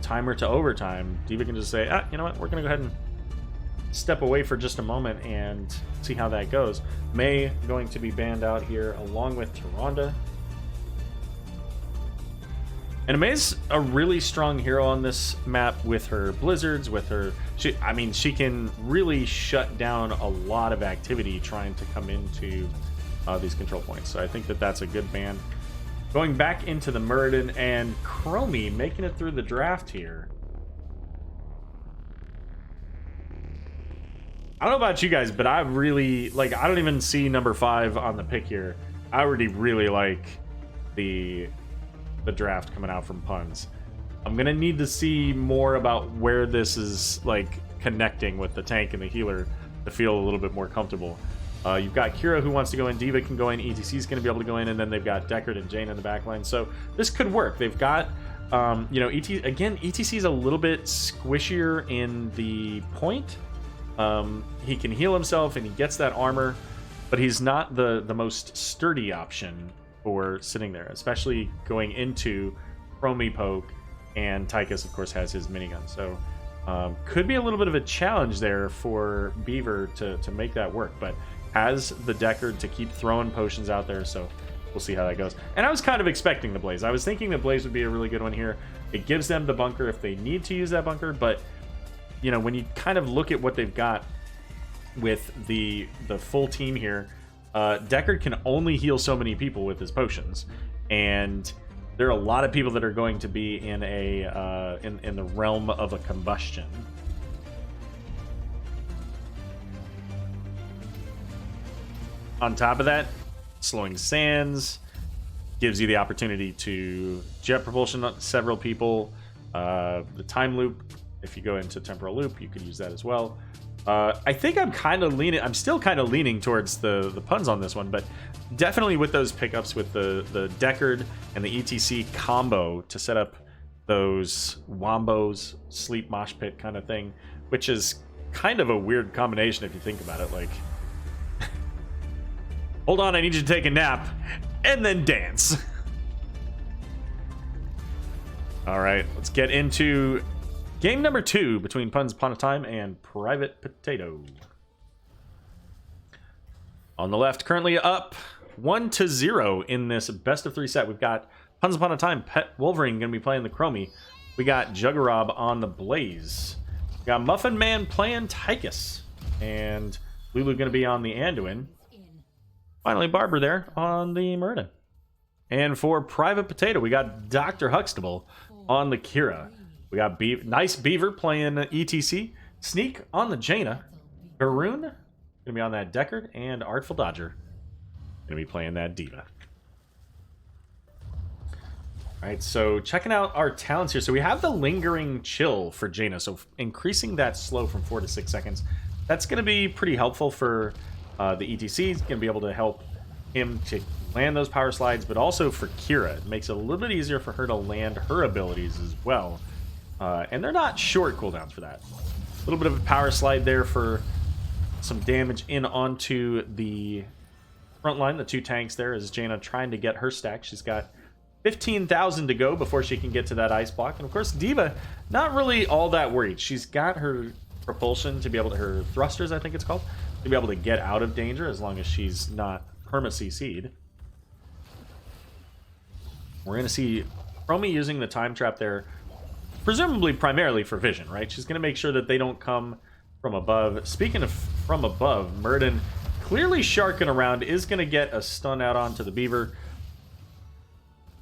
timer to overtime, D.Va can just say, you know what, we're gonna go ahead and step away for just a moment and see how that goes. Mei going to be banned out here along with Tyrande. And Mei's a really strong hero on this map with her blizzards, with her... she can really shut down a lot of activity trying to come into these control points. So I think that that's a good ban. Going back into the Muradin, and Chromie making it through the draft here. I don't know about you guys, but I really... I don't even see number 5 on the pick here. I already really like the draft coming out from Puns. I'm gonna need to see more about where this is connecting with the tank and the healer to feel a little bit more comfortable. You've got Kira who wants to go in, D.Va can go in, ETC is going to be able to go in, and then they've got Deckard and Jane in the backline. So this could work. They've got, ETC is a little bit squishier in the point. He can heal himself and he gets that armor, but he's not the most sturdy option for sitting there, especially going into Chromie poke, and Tychus, of course, has his minigun. So could be a little bit of a challenge there for Beaver to make that work, but has the Deckard to keep throwing potions out there, so we'll see how that goes. And I was kind of expecting the Blaze. I was thinking the Blaze would be a really good one here. It gives them the bunker if they need to use that bunker, but when you kind of look at what they've got with the full team here, Deckard can only heal so many people with his potions, and there are a lot of people that are going to be in in the realm of a combustion. On top of that, slowing sands gives you the opportunity to jet propulsion on several people. The time loop, if you go into temporal loop, you could use that as well. I think I'm still kind of leaning towards the Puns on this one, but definitely with those pickups with the Deckard and the ETC combo to set up those Wombos, sleep mosh pit kind of thing, which is kind of a weird combination if you think about it. Hold on, I need you to take a nap, and then dance. All right, let's get into game number 2 between Puns Upon a Time and Private Potato. On the left, currently up 1-0 in this best of 3 set. We've got Puns Upon a Time, Pet Wolverine going to be playing the Chromie. We got Juggerob on the Blaze. We got Muffin Man playing Tychus. And Lulu going to be on the Anduin. Finally, Barber there on the Muradin. And for Private Potato, we got Dr. Huxtable on the Kira. We got Nice Beaver playing ETC. Sneak on the Jaina. Garoon going to be on that Deckard. And Artful Dodger going to be playing that D.Va. Alright, so checking out our talents here. So we have the Lingering Chill for Jaina. So increasing that slow from 4 to 6 seconds. That's going to be pretty helpful for the ETC. It's going to be able to help him to land those power slides, but also for Kira. It makes it a little bit easier for her to land her abilities as well. And they're not short cooldowns for that. A little bit of a power slide there for some damage in onto the front line. The 2 tanks there is Jaina trying to get her stack. She's got 15,000 to go before she can get to that ice block. And of course, D.Va, not really all that worried. She's got her propulsion to be able to, her thrusters, I think it's called, to be able to get out of danger as long as she's not perma-CC'd. We're going to see Chromie using the time trap there, presumably primarily for vision, right? She's going to make sure that they don't come from above. Speaking of from above, Murden clearly sharking around, is going to get a stun out onto the Beaver.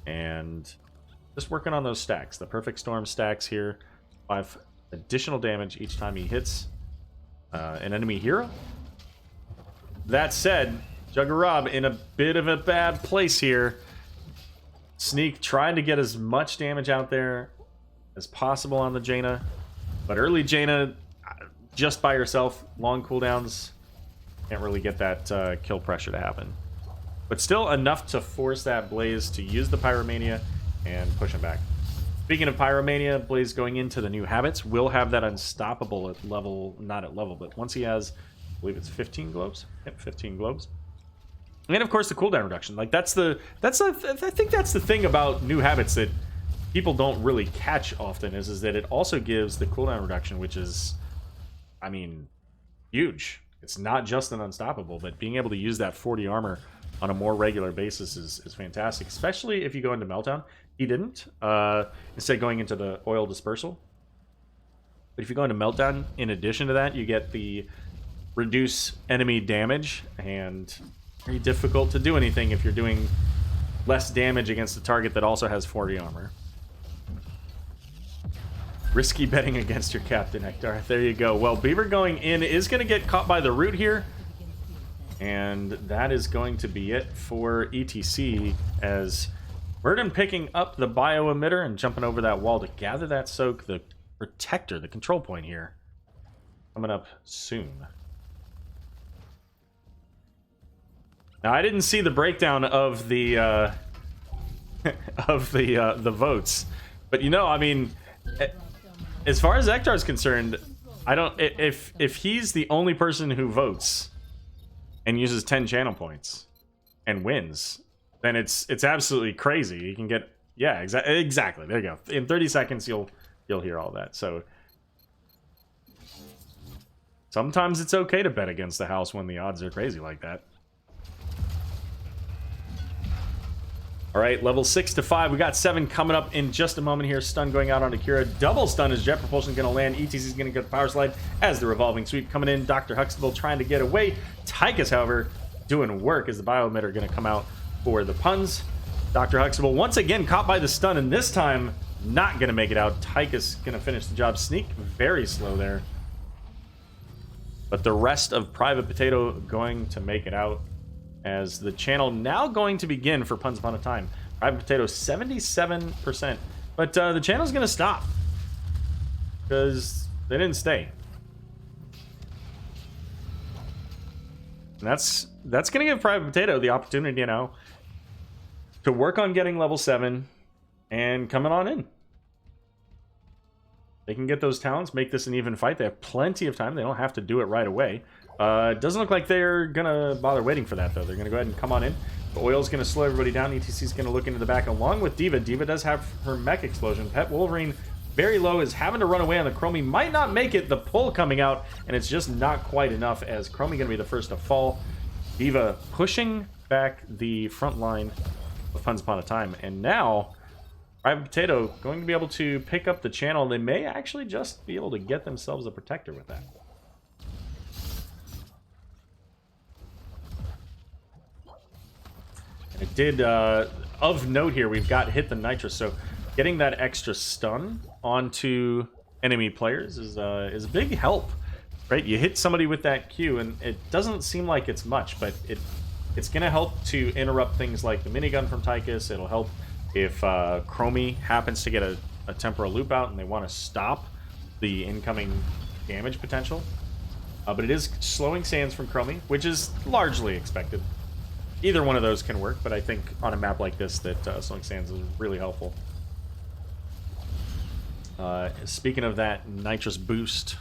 And just working on those stacks. The Perfect Storm stacks here. 5 additional damage each time he hits an enemy hero. That said, Juggerab in a bit of a bad place here. Sneak trying to get as much damage out there as possible on the Jaina. But early Jaina, just by herself, long cooldowns, can't really get that kill pressure to happen. But still enough to force that Blaze to use the Pyromania and push him back. Speaking of Pyromania, Blaze going into the new habits will have that unstoppable at level, not at level, but once he has, I believe it's 15 globes. Yep, 15 globes. And of course the cooldown reduction. Like I think that's the thing about new habits that people don't really catch often is that it also gives the cooldown reduction, which is, I mean, huge. It's not just an unstoppable, but being able to use that 40 armor on a more regular basis is fantastic, especially if you go into Meltdown. He didn't, instead going into the oil dispersal. But if you go into Meltdown, in addition to that, you get the reduce enemy damage, and very difficult to do anything if you're doing less damage against a target that also has 40 armor. Risky betting against your captain, Hector. There you go. Well, Beaver going in is going to get caught by the root here. And that is going to be it for ETC, as Murden picking up the bio emitter and jumping over that wall to gather that soak. The protector, the control point here, coming up soon. Now, I didn't see the breakdown of the the votes, but you know, I mean, as far as Ektar is concerned, I don't. If he's the only person who votes and uses 10 channel points and wins, then it's absolutely crazy. You can get, yeah, exactly. There you go. In 30 seconds, you'll hear all that. So sometimes it's okay to bet against the house when the odds are crazy like that. All right, level 6 to 5. We got 7 coming up in just a moment here. Stun going out on Akira. Double stun as Jet Propulsion going to land. ETC is going to get the power slide as the revolving sweep coming in. Dr. Huxtable trying to get away. Tychus, however, doing work as the bio emitter going to come out for the puns. Dr. Huxtable once again caught by the stun, and this time not going to make it out. Tychus going to finish the job. Sneak very slow there. But the rest of Private Potato going to make it out, as the channel now going to begin for Puns Upon a Time. Private Potato 77%, but the channel's going to stop because they didn't stay. And that's going to give Private Potato the opportunity now to work on getting level 7 and coming on in. They can get those talents, make this an even fight. They have plenty of time. They don't have to do it right away. It doesn't look like they're gonna bother waiting for that, though. They're gonna go ahead and come on in. The oil's gonna slow everybody down. ETC's gonna look into the back along with Diva. Diva does have her mech explosion. Pet Wolverine very low, is having to run away on the Chromie. Might not make it. The pull coming out, and it's just not quite enough, as Chromie gonna be the first to fall. Diva pushing back the front line of Puns Upon a Time, and now Private Potato going to be able to pick up the channel. They may actually just be able to get themselves a protector with that. It did, of note here, we've got Hit the Nitrous, so getting that extra stun onto enemy players is a big help, right? You hit somebody with that Q, and it doesn't seem like it's much, but it's going to help to interrupt things like the minigun from Tychus. It'll help if Chromie happens to get a temporal loop out and they want to stop the incoming damage potential. But it is slowing sands from Chromie, which is largely expected. Either one of those can work, but I think on a map like this that slowing sands is really helpful. Speaking of that nitrous boost,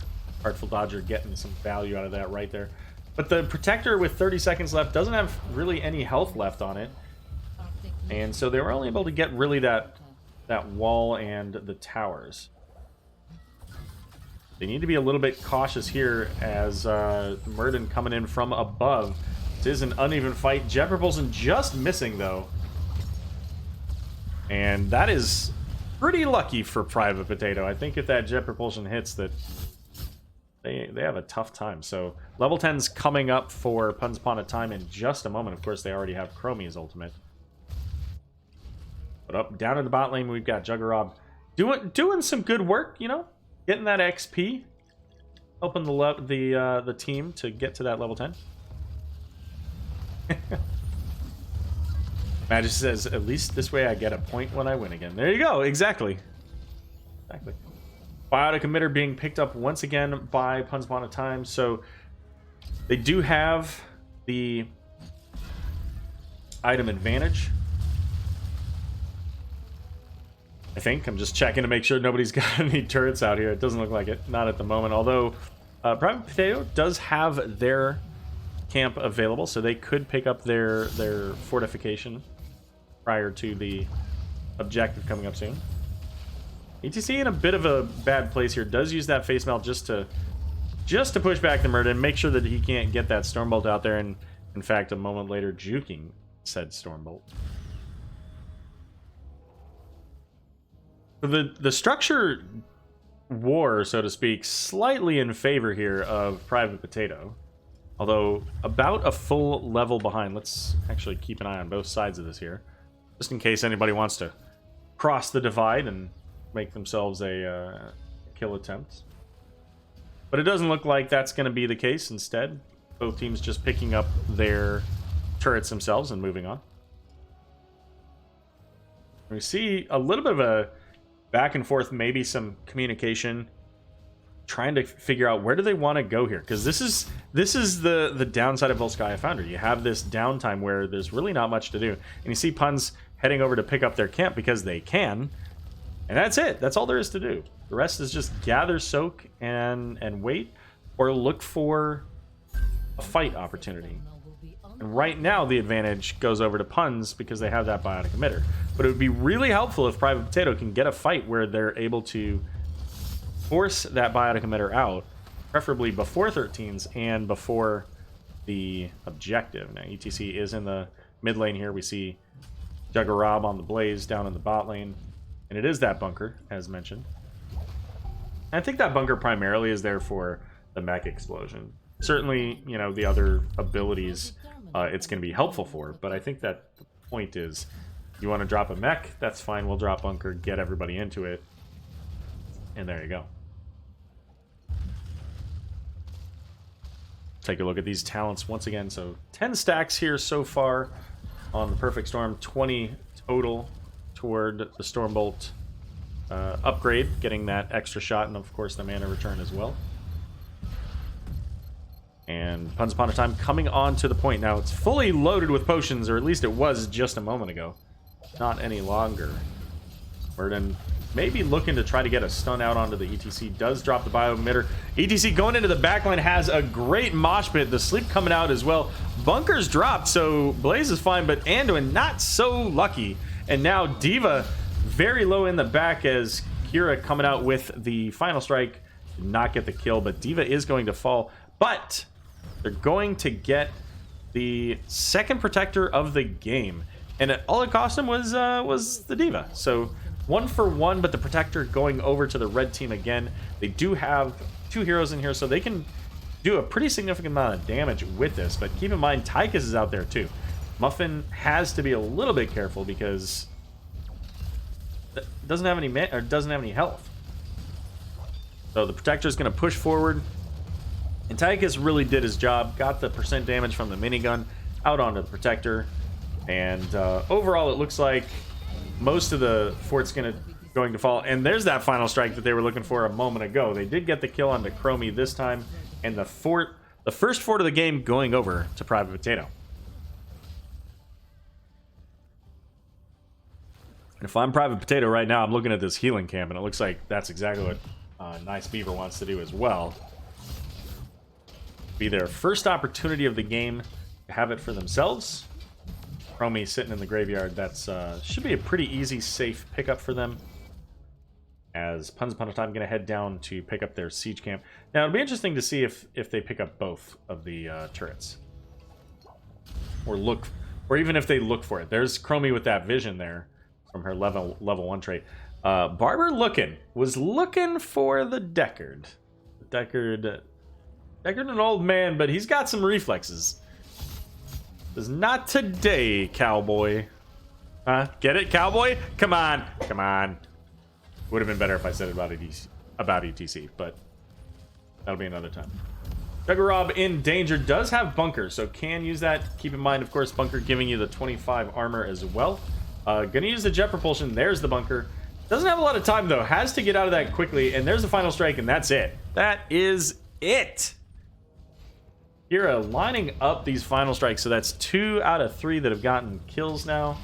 Artful Dodger getting some value out of that right there. But the Protector with 30 seconds left doesn't have really any health left on it. And so they were only able to get really that wall and the towers. They need to be a little bit cautious here, as Murden coming in from above. This is an uneven fight. Jet Propulsion just missing, though. And that is pretty lucky for Private Potato. I think if that jet propulsion hits, that they have a tough time. So level 10's coming up for Puns Upon a Time in just a moment. Of course, they already have Chromie's ultimate. But up down in the bot lane, we've got Juggerab doing some good work, you know, getting that XP, helping the team to get to that level 10. Magic says, at least this way I get a point when I win again. There you go. Exactly. Exactly. Biotic Emitter being picked up once again by Puns Upon a Time. So they do have the item advantage. I think. I'm just checking to make sure nobody's got any turrets out here. It doesn't look like it. Not at the moment. Although Private Potato does have their camp available, so they could pick up their fortification prior to the objective coming up soon. ETC in a bit of a bad place here. Does use that face melt just to push back the Murder and make sure that he can't get that Stormbolt out there, and in fact a moment later juking said Stormbolt. The structure war, so to speak, slightly in favor here of Private Potato. Although about a full level behind. Let's actually keep an eye on both sides of this here, just in case anybody wants to cross the divide and make themselves a kill attempt. But it doesn't look like that's going to be the case. Instead, both teams just picking up their turrets themselves and moving on. We see a little bit of a back and forth, maybe some communication, trying to figure out where do they want to go here, because this is the downside of Volskaya Foundry. You have this downtime where there's really not much to do, and you see Puns heading over to pick up their camp because they can, and that's it. That's all there is to do. The rest is just gather, soak, and wait, or look for a fight opportunity. And right now the advantage goes over to Puns because they have that biotic emitter, but it would be really helpful if Private Potato can get a fight where they're able to force that biotic emitter out, preferably before 13s and before the objective. Now ETC is in the mid lane here. We see Juggerab on the Blaze down in the bot lane, and it is that bunker as mentioned. I think that bunker primarily is there for the mech explosion. Certainly, you know, the other abilities it's going to be helpful for, but I think that the point is, you want to drop a mech, that's fine, we'll drop bunker, get everybody into it, and there you go. Take a look at these talents once again. So 10 stacks here so far on the Perfect Storm, 20 total toward the Stormbolt upgrade, getting that extra shot, and of course the mana return as well. And Puns Upon a Time coming on to the point. Now it's fully loaded with potions, or at least it was just a moment ago. Not any longer. Burden maybe looking to try to get a stun out onto the ETC. Does drop the bio emitter. ETC going into the backline has a great mosh pit. The sleep coming out as well. Bunker's dropped, so Blaze is fine, but Anduin not so lucky. And now Diva very low in the back as Kira coming out with the final strike. Did not get the kill, but Diva is going to fall. But they're going to get the second protector of the game, and all it cost him was the Diva. So 1 for 1, but the protector going over to the red team again. They do have 2 heroes in here, so they can do a pretty significant amount of damage with this. But keep in mind, Tychus is out there too. Muffin has to be a little bit careful because doesn't have any health. So the protector is going to push forward. And Tychus really did his job, got the percent damage from the minigun out onto the protector, and overall it looks like most of the fort's going to fall. And there's that final strike that they were looking for a moment ago. They did get the kill onto Chromie this time, and the first fort of the game going over to Private Potato. And if I'm Private Potato right now, I'm looking at this healing camp, and it looks like that's exactly what Nice Beaver wants to do as well. Be their first opportunity of the game to have it for themselves. Chromie sitting in the graveyard. That's should be a pretty easy, safe pickup for them. As Puns Upon a Time going to head down to pick up their siege camp. Now it'll be interesting to see if they pick up both of the turrets, or even if they look for it. There's Chromie with that vision there. from her level 1 trait. Barber was looking for the Deckard. Deckard an old man, but he's got some reflexes. Says, not today, cowboy. Huh? Get it, cowboy? Come on. Would have been better if I said it about ETC, but that'll be another time. Juggerab in danger, does have bunker, so can use that. Keep in mind, of course, bunker giving you the 25 armor as well. Gonna use the jet propulsion. There's the bunker. Doesn't have a lot of time, though. Has to get out of that quickly, and there's the final strike, and that's it. That is it. Kira lining up these final strikes, so that's 2 out of 3 that have gotten kills now.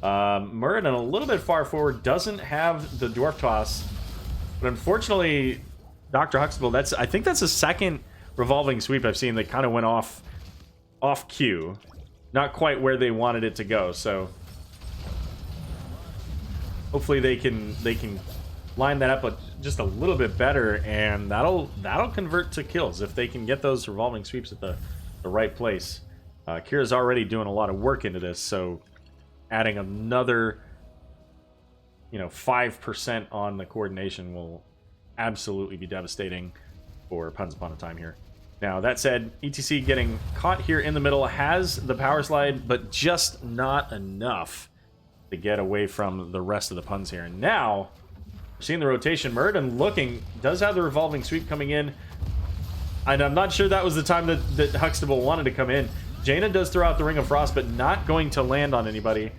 Muradin a little bit far forward, doesn't have the dwarf toss, but unfortunately, Dr. Huxtable, I think that's the second revolving sweep I've seen that kind of went off cue, not quite where they wanted it to go. So hopefully they can line that up just a little bit better, and that'll convert to kills if they can get those revolving sweeps at the right place. Kira's already doing a lot of work into this, so adding another 5% on the coordination will absolutely be devastating for Puns Upon a Time here. Now, that said, ETC getting caught here in the middle, has the power slide, but just not enough to get away from the rest of the Puns here. And now, we're seeing the rotation. Muradin looking, does have the revolving sweep coming in, and I'm not sure that was the time that Huxtable wanted to come in. Jaina does throw out the Ring of Frost, but not going to land on anybody.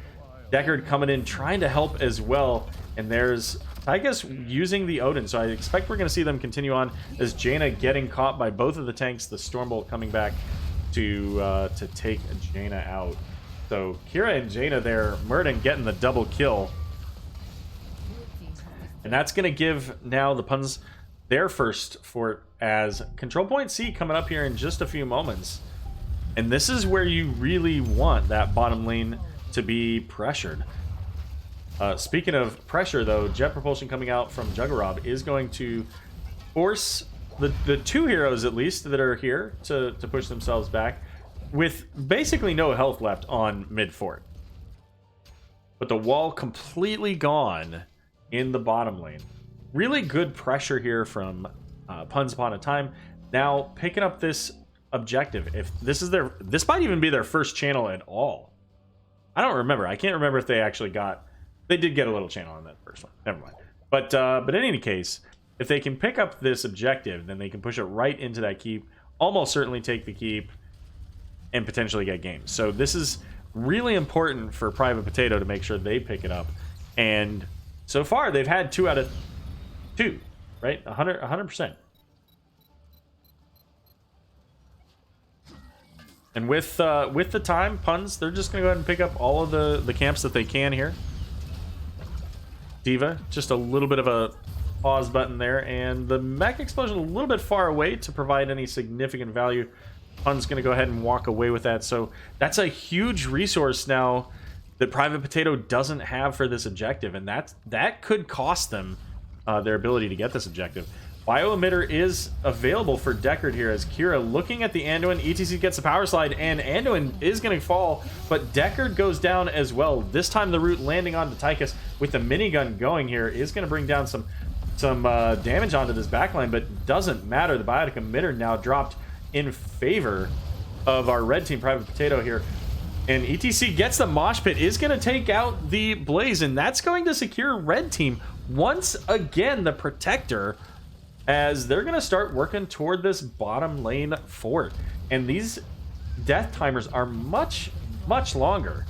Deckard coming in, trying to help as well, and there's Tychus using the Odin, so I expect we're going to see them continue on as Jaina getting caught by both of the tanks, the Stormbolt coming back to take Jaina out. So Kira and Jaina there, Muradin getting the double kill. And that's going to give now the Puns their first fort as Control Point C coming up here in just a few moments. And this is where you really want that bottom lane to be pressured. Speaking of pressure, though, jet propulsion coming out from Juggerab is going to force the 2 heroes, at least, that are here to push themselves back with basically no health left on mid-fort. But the wall completely gone in the bottom lane. Really good pressure here from Puns Upon a Time. Now picking up this objective. If this might even be their first channel at all. I don't remember. I can't remember if they actually got... They did get a little channel on that first one. Never mind. But in any case, if they can pick up this objective, then they can push it right into that keep, almost certainly take the keep, and potentially get games. So this is really important for Private Potato to make sure they pick it up. And so far, they've had 2 out of 2, right? 100%. And with the time, Puns, they're just going to go ahead and pick up all of the camps that they can here. Diva, just a little bit of a pause button there, and the mech explosion a little bit far away to provide any significant value. Pun's going to go ahead and walk away with that, so that's a huge resource now that Private Potato doesn't have for this objective, and that could cost them their ability to get this objective. Bio-emitter is available for Deckard here as Kira looking at the Anduin. ETC gets the power slide, and Anduin is going to fall, but Deckard goes down as well. This time the root landing onto Tychus with the minigun going here is going to bring down some damage onto this backline, but doesn't matter. The biotic emitter now dropped in favor of our red team, Private Potato here. And ETC gets the mosh pit, is going to take out the blaze, and that's going to secure red team once again, the protector, as they're going to start working toward this bottom lane fort. And these death timers are much, much longer.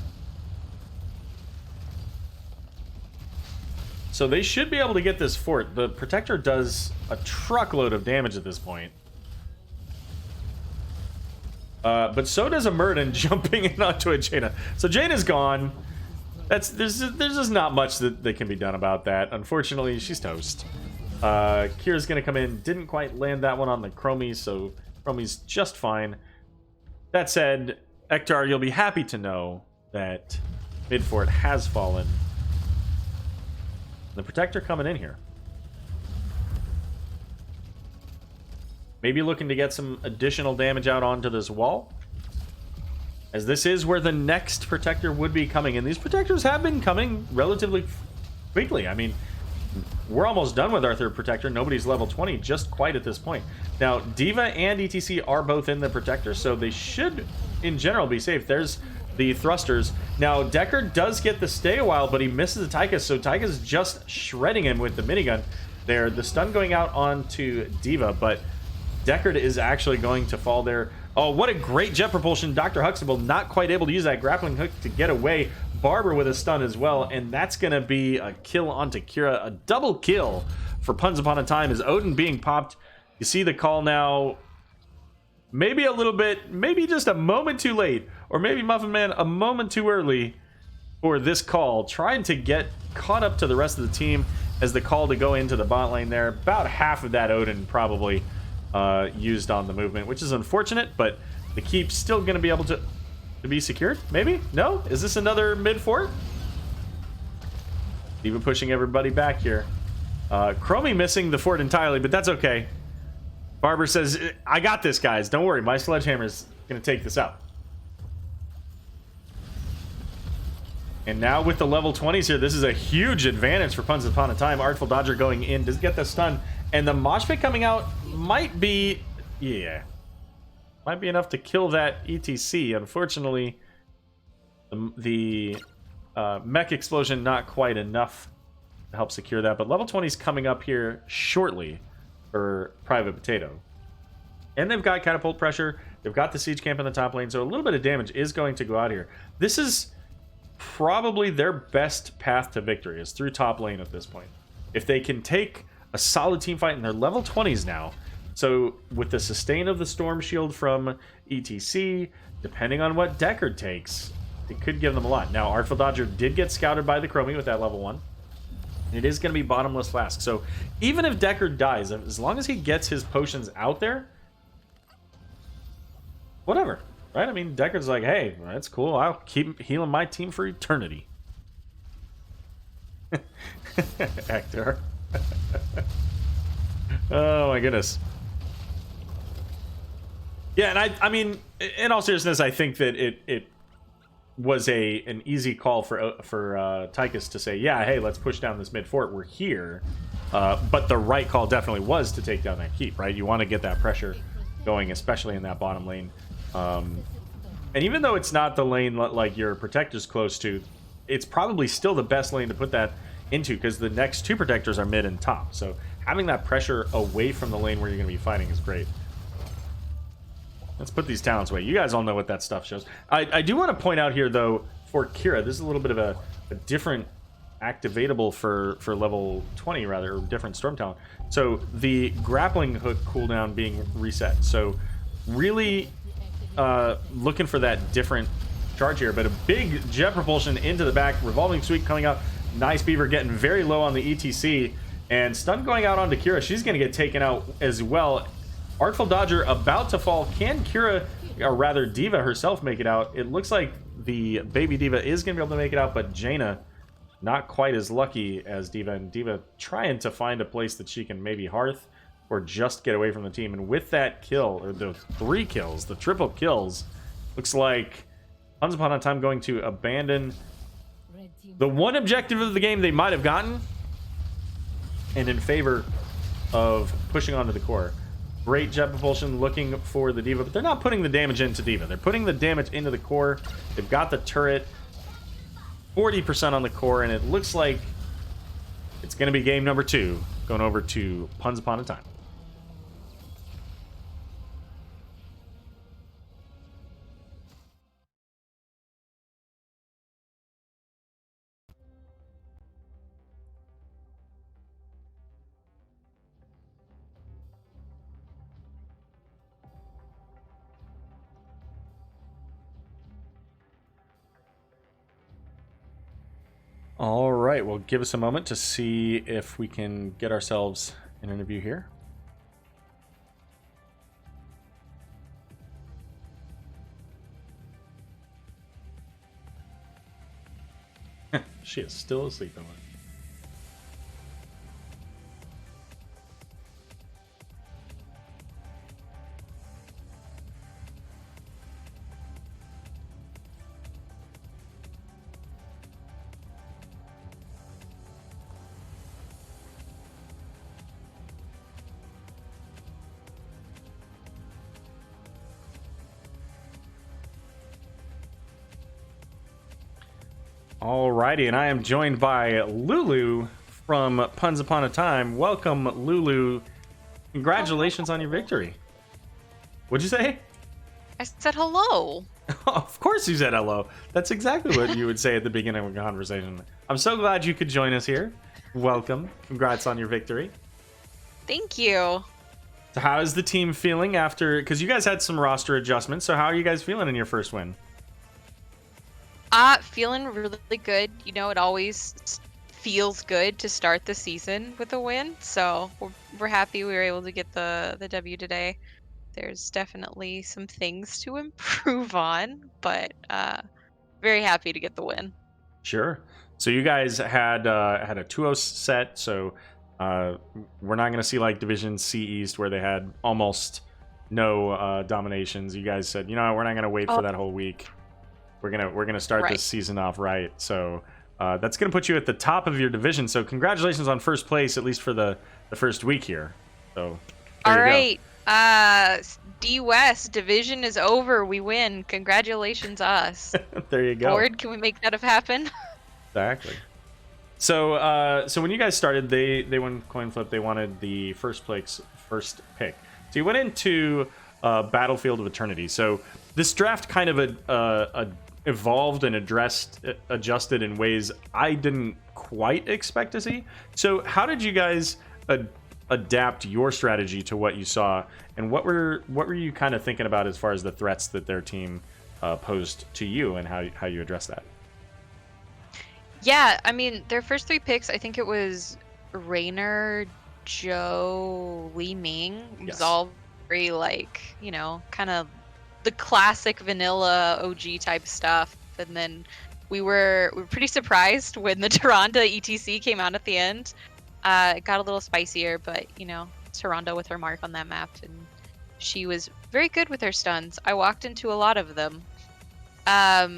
So they should be able to get this fort. The protector does a truckload of damage at this point. But so does a Muradin jumping in onto a Jaina. So Jaina's gone. There's just not much that can be done about that. Unfortunately, she's toast. Kira's gonna come in. Didn't quite land that one on the Chromie, so Chromie's just fine. That said, Ektar, you'll be happy to know that mid-fort has fallen. The protector coming in here. Maybe looking to get some additional damage out onto this wall. as this is where the next protector would be coming. And these protectors have been coming relatively quickly. I mean, we're almost done with our third protector. Nobody's level 20 just quite at this point. Now, D.Va and ETC are both in the protector, so they should, in general, be safe. There's the thrusters. Now, Deckard does get the stay a while, but he misses the Tychus, so Tychus just shredding him with the minigun there. The stun going out onto D.Va, but Deckard is actually going to fall there. Oh, what a great jet propulsion. Dr. Huxtable not quite able to use that grappling hook to get away. Barber with a stun as well, and that's going to be a kill onto Kira. A double kill for Puns Upon a Time as Odin being popped. You see the call now. Maybe a little bit, maybe just a moment too late, or maybe Muffin Man a moment too early for this call. Trying to get caught up to the rest of the team as the call to go into the bot lane there. About half of that Odin probably used on the movement, which is unfortunate, but the keep's still going to be able to be secured. Maybe? No? Is this another mid fort? Even pushing everybody back here. Chromie missing the fort entirely, but that's okay. Barber says, I got this, guys. Don't worry. My sledgehammer's going to take this out. And now with the level 20s here, this is a huge advantage for Puns Upon a Time. Artful Dodger going in, does get the stun. And the mosh pit coming out might be... yeah. Might be enough to kill that ETC. Unfortunately, the mech explosion not quite enough to help secure that. But level 20 is coming up here shortly for Private Potato. And they've got catapult pressure. They've got the siege camp in the top lane. So a little bit of damage is going to go out here. This is probably their best path to victory, is through top lane at this point. If they can take a solid team fight, and they're level 20s now. So with the sustain of the Storm Shield from ETC, depending on what Deckard takes, it could give them a lot. Now, Artful Dodger did get scouted by the Chromie with that level 1. It is going to be Bottomless Flask. So even if Deckard dies, as long as he gets his potions out there, whatever, right? I mean, Deckard's like, hey, that's cool. I'll keep healing my team for eternity. Actor. Oh my goodness. Yeah, and I mean, in all seriousness, I think that it was an easy call for Tychus to say, yeah, hey, let's push down this mid fort. We're here. But the right call definitely was to take down that keep, right? You want to get that pressure going, especially in that bottom lane. And even though it's not the lane like your protector's close to, it's probably still the best lane to put that into, because the next two protectors are mid and top. So having that pressure away from the lane where you're going to be fighting is great. Let's put these talents away. You guys all know what that stuff shows. I do want to point out here, though, for Kira, this is a little bit of a different activatable for level 20, rather, or different storm talent. So the grappling hook cooldown being reset. So really looking for that different charge here. But a big jet propulsion into the back, revolving sweep coming out. Nice Beaver getting very low on the ETC. And stun going out onto Kira. She's going to get taken out as well. Artful Dodger about to fall. Can Kira, or rather D.Va herself, make it out? It looks like the baby D.Va is going to be able to make it out, but Jaina not quite as lucky as D.Va. And D.Va trying to find a place that she can maybe hearth or just get away from the team. And with that kill, or the 3 kills, the triple kills, looks like Puns Upon a Time going to abandon the one objective of the game they might have gotten, and in favor of pushing onto the core. Great jet propulsion looking for the D.Va, but they're not putting the damage into D.Va. They're putting the damage into the core. They've got the turret, 40% on the core, and it looks like it's going to be game number 2, going over to Puns Upon a Time. All right, well, give us a moment to see if we can get ourselves an interview here. She is still asleep, Emma. Alrighty, and I am joined by Lulu from Puns Upon a Time. Welcome, Lulu. Congratulations on your victory. What'd you say? I said hello. Of course you said hello. That's exactly what you would say at the beginning of a conversation. I'm so glad you could join us here. Welcome. Congrats on your victory. Thank you. So how is the team feeling after, because you guys had some roster adjustments, so how are you guys feeling in your first win? Feeling really good. You know, it always feels good to start the season with a win. So we're happy we were able to get the W today. There's definitely some things to improve on, but very happy to get the win. Sure. So you guys had a 2-0 set, so we're not going to see like Division C East where they had almost no dominations. You guys said, you know, we're not going to wait for that whole week. We're gonna start this season off right. So that's gonna put you at the top of your division. So congratulations on first place, at least for the first week here. So all right, D West division is over. We win. Congratulations, us. There you go. Board, can we make that have Exactly. So so when you guys started, they won coin flip. They wanted the first pick. So you went into Battlefield of Eternity. So this draft kind of evolved and adjusted in ways I didn't quite expect to see. So how did you guys adapt your strategy to what you saw, and what were you kind of thinking about as far as the threats that their team posed to you, and how you address that? Yeah, I mean, their first 3 picks, I think it was Raynor, Joe, Li Ming. It was all very, like, you know, kind of the classic vanilla OG type stuff. And then we were pretty surprised when the Tyrande ETC came out at the end. It got a little spicier, but, you know, Tyrande with her mark on that map, and she was very good with her stuns. I walked into a lot of them. But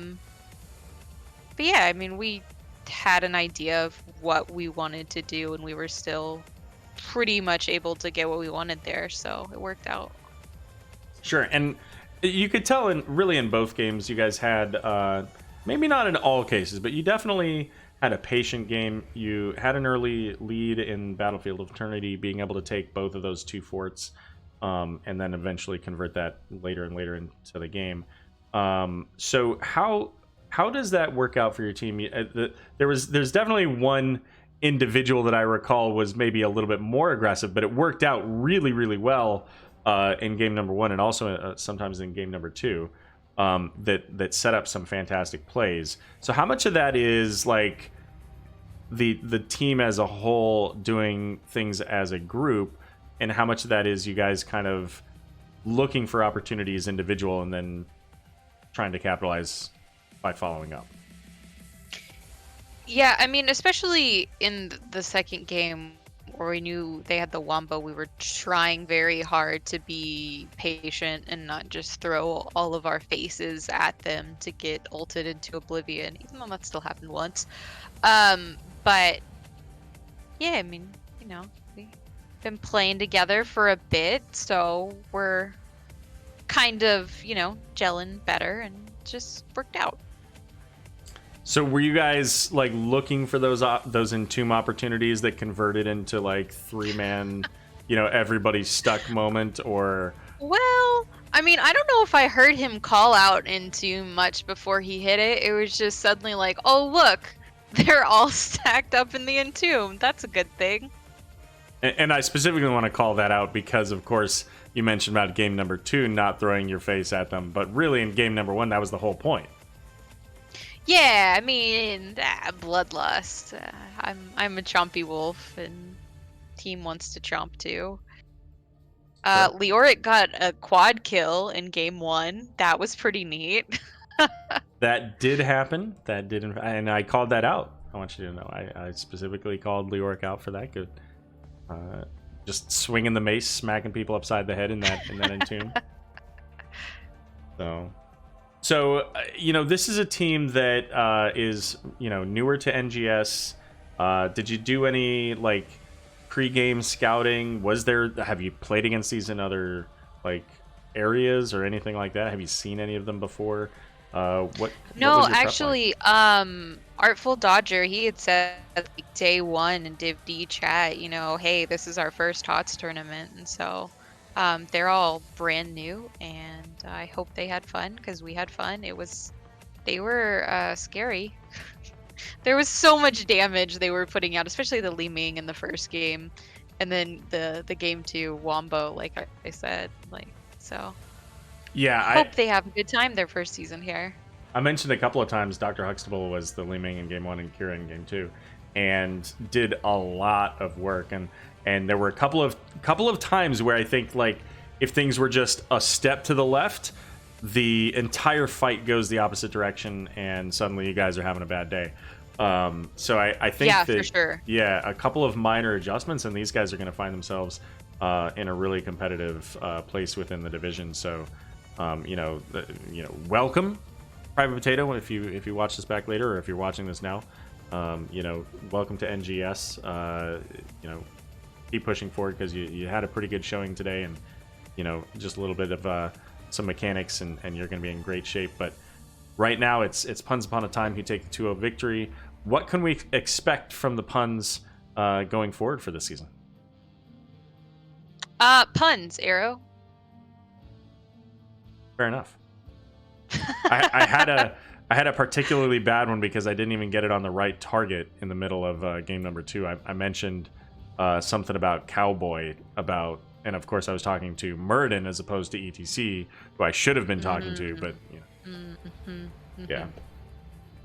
yeah, I mean, we had an idea of what we wanted to do, and we were still pretty much able to get what we wanted there, so it worked out. Sure. And you could tell in both games you guys had maybe not in all cases, but you definitely had a patient game. You had an early lead in Battlefield of Eternity, being able to take both of those 2 forts, and then eventually convert that later and later into the game. So how does that work out for your team? There's definitely one individual that I recall was maybe a little bit more aggressive, but it worked out really, really well in game number 1, and also sometimes in game number 2, that set up some fantastic plays. So how much of that is like the team as a whole doing things as a group, and how much of that is you guys kind of looking for opportunities individual and then trying to capitalize by following up? Yeah, I mean, especially in the second game where we knew they had the Wombo, we were trying very hard to be patient and not just throw all of our faces at them to get ulted into oblivion, even though that still happened once. But yeah, I mean, you know, we've been playing together for a bit, so we're kind of, you know, gelling better, and just worked out. So were you guys like looking for those entomb opportunities that converted into like 3-man, you know, everybody stuck moment? Or well, I mean, I don't know if I heard him call out entomb much before he hit it. It was just suddenly like, oh look, they're all stacked up in the entomb. That's a good thing. And I specifically want to call that out because, of course, you mentioned about game number 2 not throwing your face at them, but really in game number 1 that was the whole point. Yeah, I mean, bloodlust. I'm a chompy wolf, and team wants to chomp too. Leoric got a quad kill in game 1. That was pretty neat. That did happen. That did, and I called that out. I want you to know. I specifically called Leoric out for that. Good. Just swinging the mace, smacking people upside the head in that entomb. So you know, this is a team that is, you know, newer to NGS. Did you do any like pre-game scouting? Have you played against these in other like areas or anything like that? Have you seen any of them before? What No, was your prep like? actually, Artful Dodger, he had said like, day one in Div D chat, you know, hey, this is our first HOTS tournament, and so they're all brand new, and I hope they had fun because we had fun. They were scary. There was so much damage they were putting out, especially the Li Ming in the first game, and then the game 2 Wombo, like I said, like so. Yeah, I hope they have a good time their first season here. I mentioned a couple of times Dr. Huxtable was the Li Ming in game 1 and Kira in game 2, and did a lot of work. And there were a couple of times where I think like if things were just a step to the left, the entire fight goes the opposite direction, and suddenly you guys are having a bad day. So I think that for sure. Yeah, a couple of minor adjustments, and these guys are going to find themselves in a really competitive place within the division. So welcome. Private Potato, if you watch this back later, or if you're watching this now, welcome to NGS. Keep pushing forward because you had a pretty good showing today, and just a little bit of some mechanics, and you're going to be in great shape. But right now, it's Puns Upon a Time who take the 2-0 victory. What can we expect from the Puns going forward for this season? Puns, Arrow. Fair enough. I had a particularly bad one because I didn't even get it on the right target in the middle of game number 2. I mentioned something about Cowboy, and of course I was talking to Murden as opposed to ETC, who I should have been talking to, but yeah.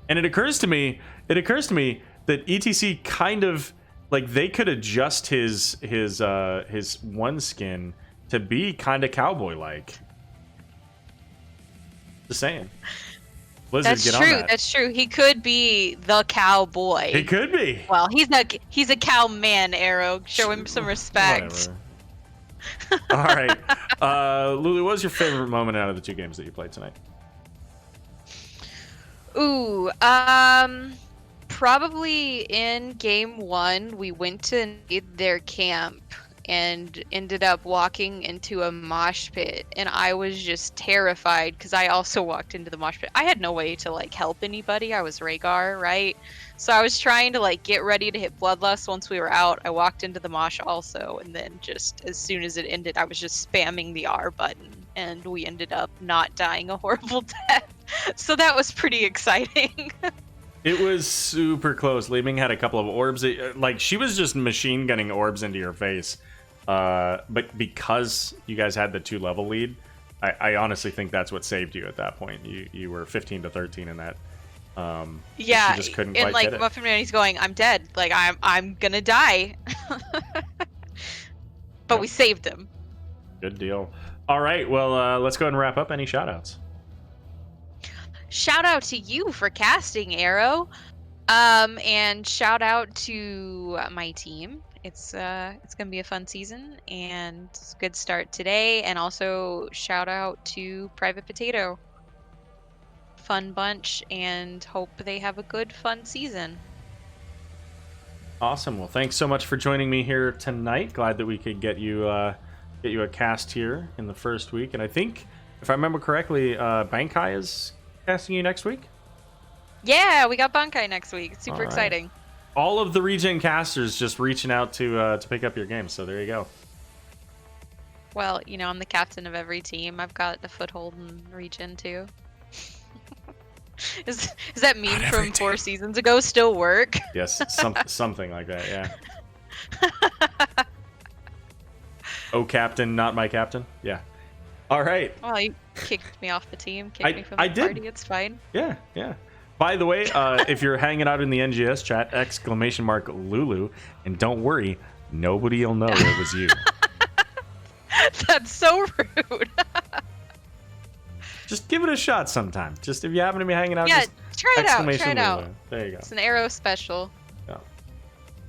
And it occurs to me that ETC kind of like they could adjust his one skin to be kind of Cowboy like. Just saying. Blizzard, That's get true. on that. That's true. He could be the cowboy. He could be. Well, he's a cow man, Arrow. Show him some respect. All right. Lulu, what was your favorite moment out of the 2 games that you played tonight? Ooh, probably in game 1, we went to their camp and ended up walking into a mosh pit, and I was just terrified because I also walked into the mosh pit. I had no way to like help anybody. I was Rhaegar, right? So I was trying to like get ready to hit Bloodlust. Once we were out, I walked into the mosh also, and then just as soon as it ended, I was just spamming the R button, and we ended up not dying a horrible death. So that was pretty exciting. It was super close. Li Ming had a couple of orbs. Like she was just machine gunning orbs into your face. But because you guys had the 2-level lead, I honestly think that's what saved you at that point. You were 15-13 in that. Yeah, you just couldn't and quite like get it. Muffin Man, he's going, I'm dead. Like I'm gonna die. But we saved him. Good deal. All right, well, let's go ahead and wrap up. Any shout-outs? Shout out to you for casting, Arrow. And shout out to my team. It's gonna be a fun season and it's a good start today. And also shout out to Private Potato. Fun bunch, and hope they have a good fun season. Awesome. Well, thanks so much for joining me here tonight. Glad that we could get you a cast here in the first week. And I think, if I remember correctly, Bankai is casting you next week. Yeah, we got Bankai next week. It's super All right. exciting. All of the regen casters just reaching out to pick up your game. So there you go. Well, I'm the captain of every team. I've got a foothold in Regen too. Is that meme from 4 seasons ago still work? Yes, something like that. Yeah. Oh, captain, not my captain. Yeah. All right. Well, you kicked me off the team. Kicked me from the party. It's fine. Yeah, yeah. By the way, if you're hanging out in the NGS chat, !Lulu, and don't worry, nobody will know it was you. That's so rude. Just give it a shot sometime. Just if you happen to be hanging out. Yeah, just try it out. Try it out. Lulu. There you go. It's an Arrow special. Yeah. All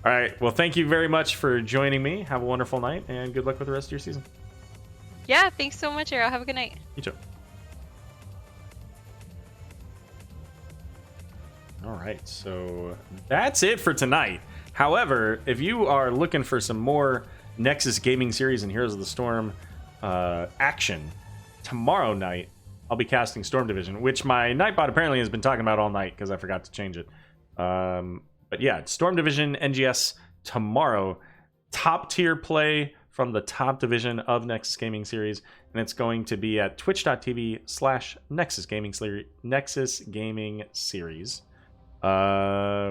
right. Well, thank you very much for joining me. Have a wonderful night, and good luck with the rest of your season. Yeah, thanks so much, Arrow. Have a good night. You too. All right, so that's it for tonight. However, if you are looking for some more Nexus Gaming Series and Heroes of the Storm action, tomorrow night I'll be casting Storm Division, which my Nightbot apparently has been talking about all night because I forgot to change it. But yeah, Storm Division NGS tomorrow. Top tier play from the top division of Nexus Gaming Series, and it's going to be at twitch.tv/Nexus Gaming Series,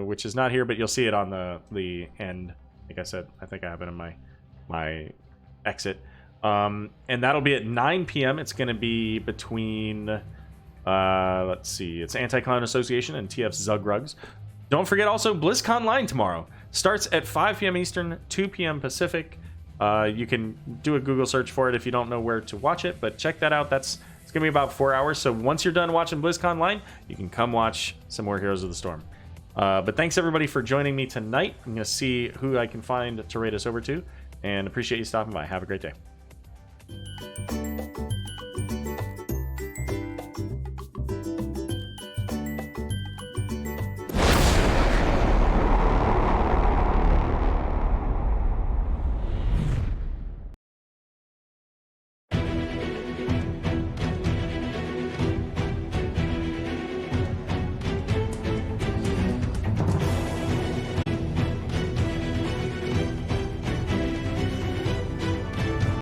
which is not here, but you'll see it on the end. Like I said, I think I have it in my exit. And that'll be at 9 p.m. It's going to be between, let's see, it's Anti-Clown Association and TF Zugrugs. Don't forget also BlizzCon Line tomorrow. Starts at 5 p.m. Eastern, 2 p.m. Pacific. You can do a Google search for it if you don't know where to watch it, but check that out. It's going to be about 4 hours. So once you're done watching BlizzCon Line, you can come watch some more Heroes of the Storm. But thanks everybody for joining me tonight. I'm going to see who I can find to rate us over to, and appreciate you stopping by. Have a great day.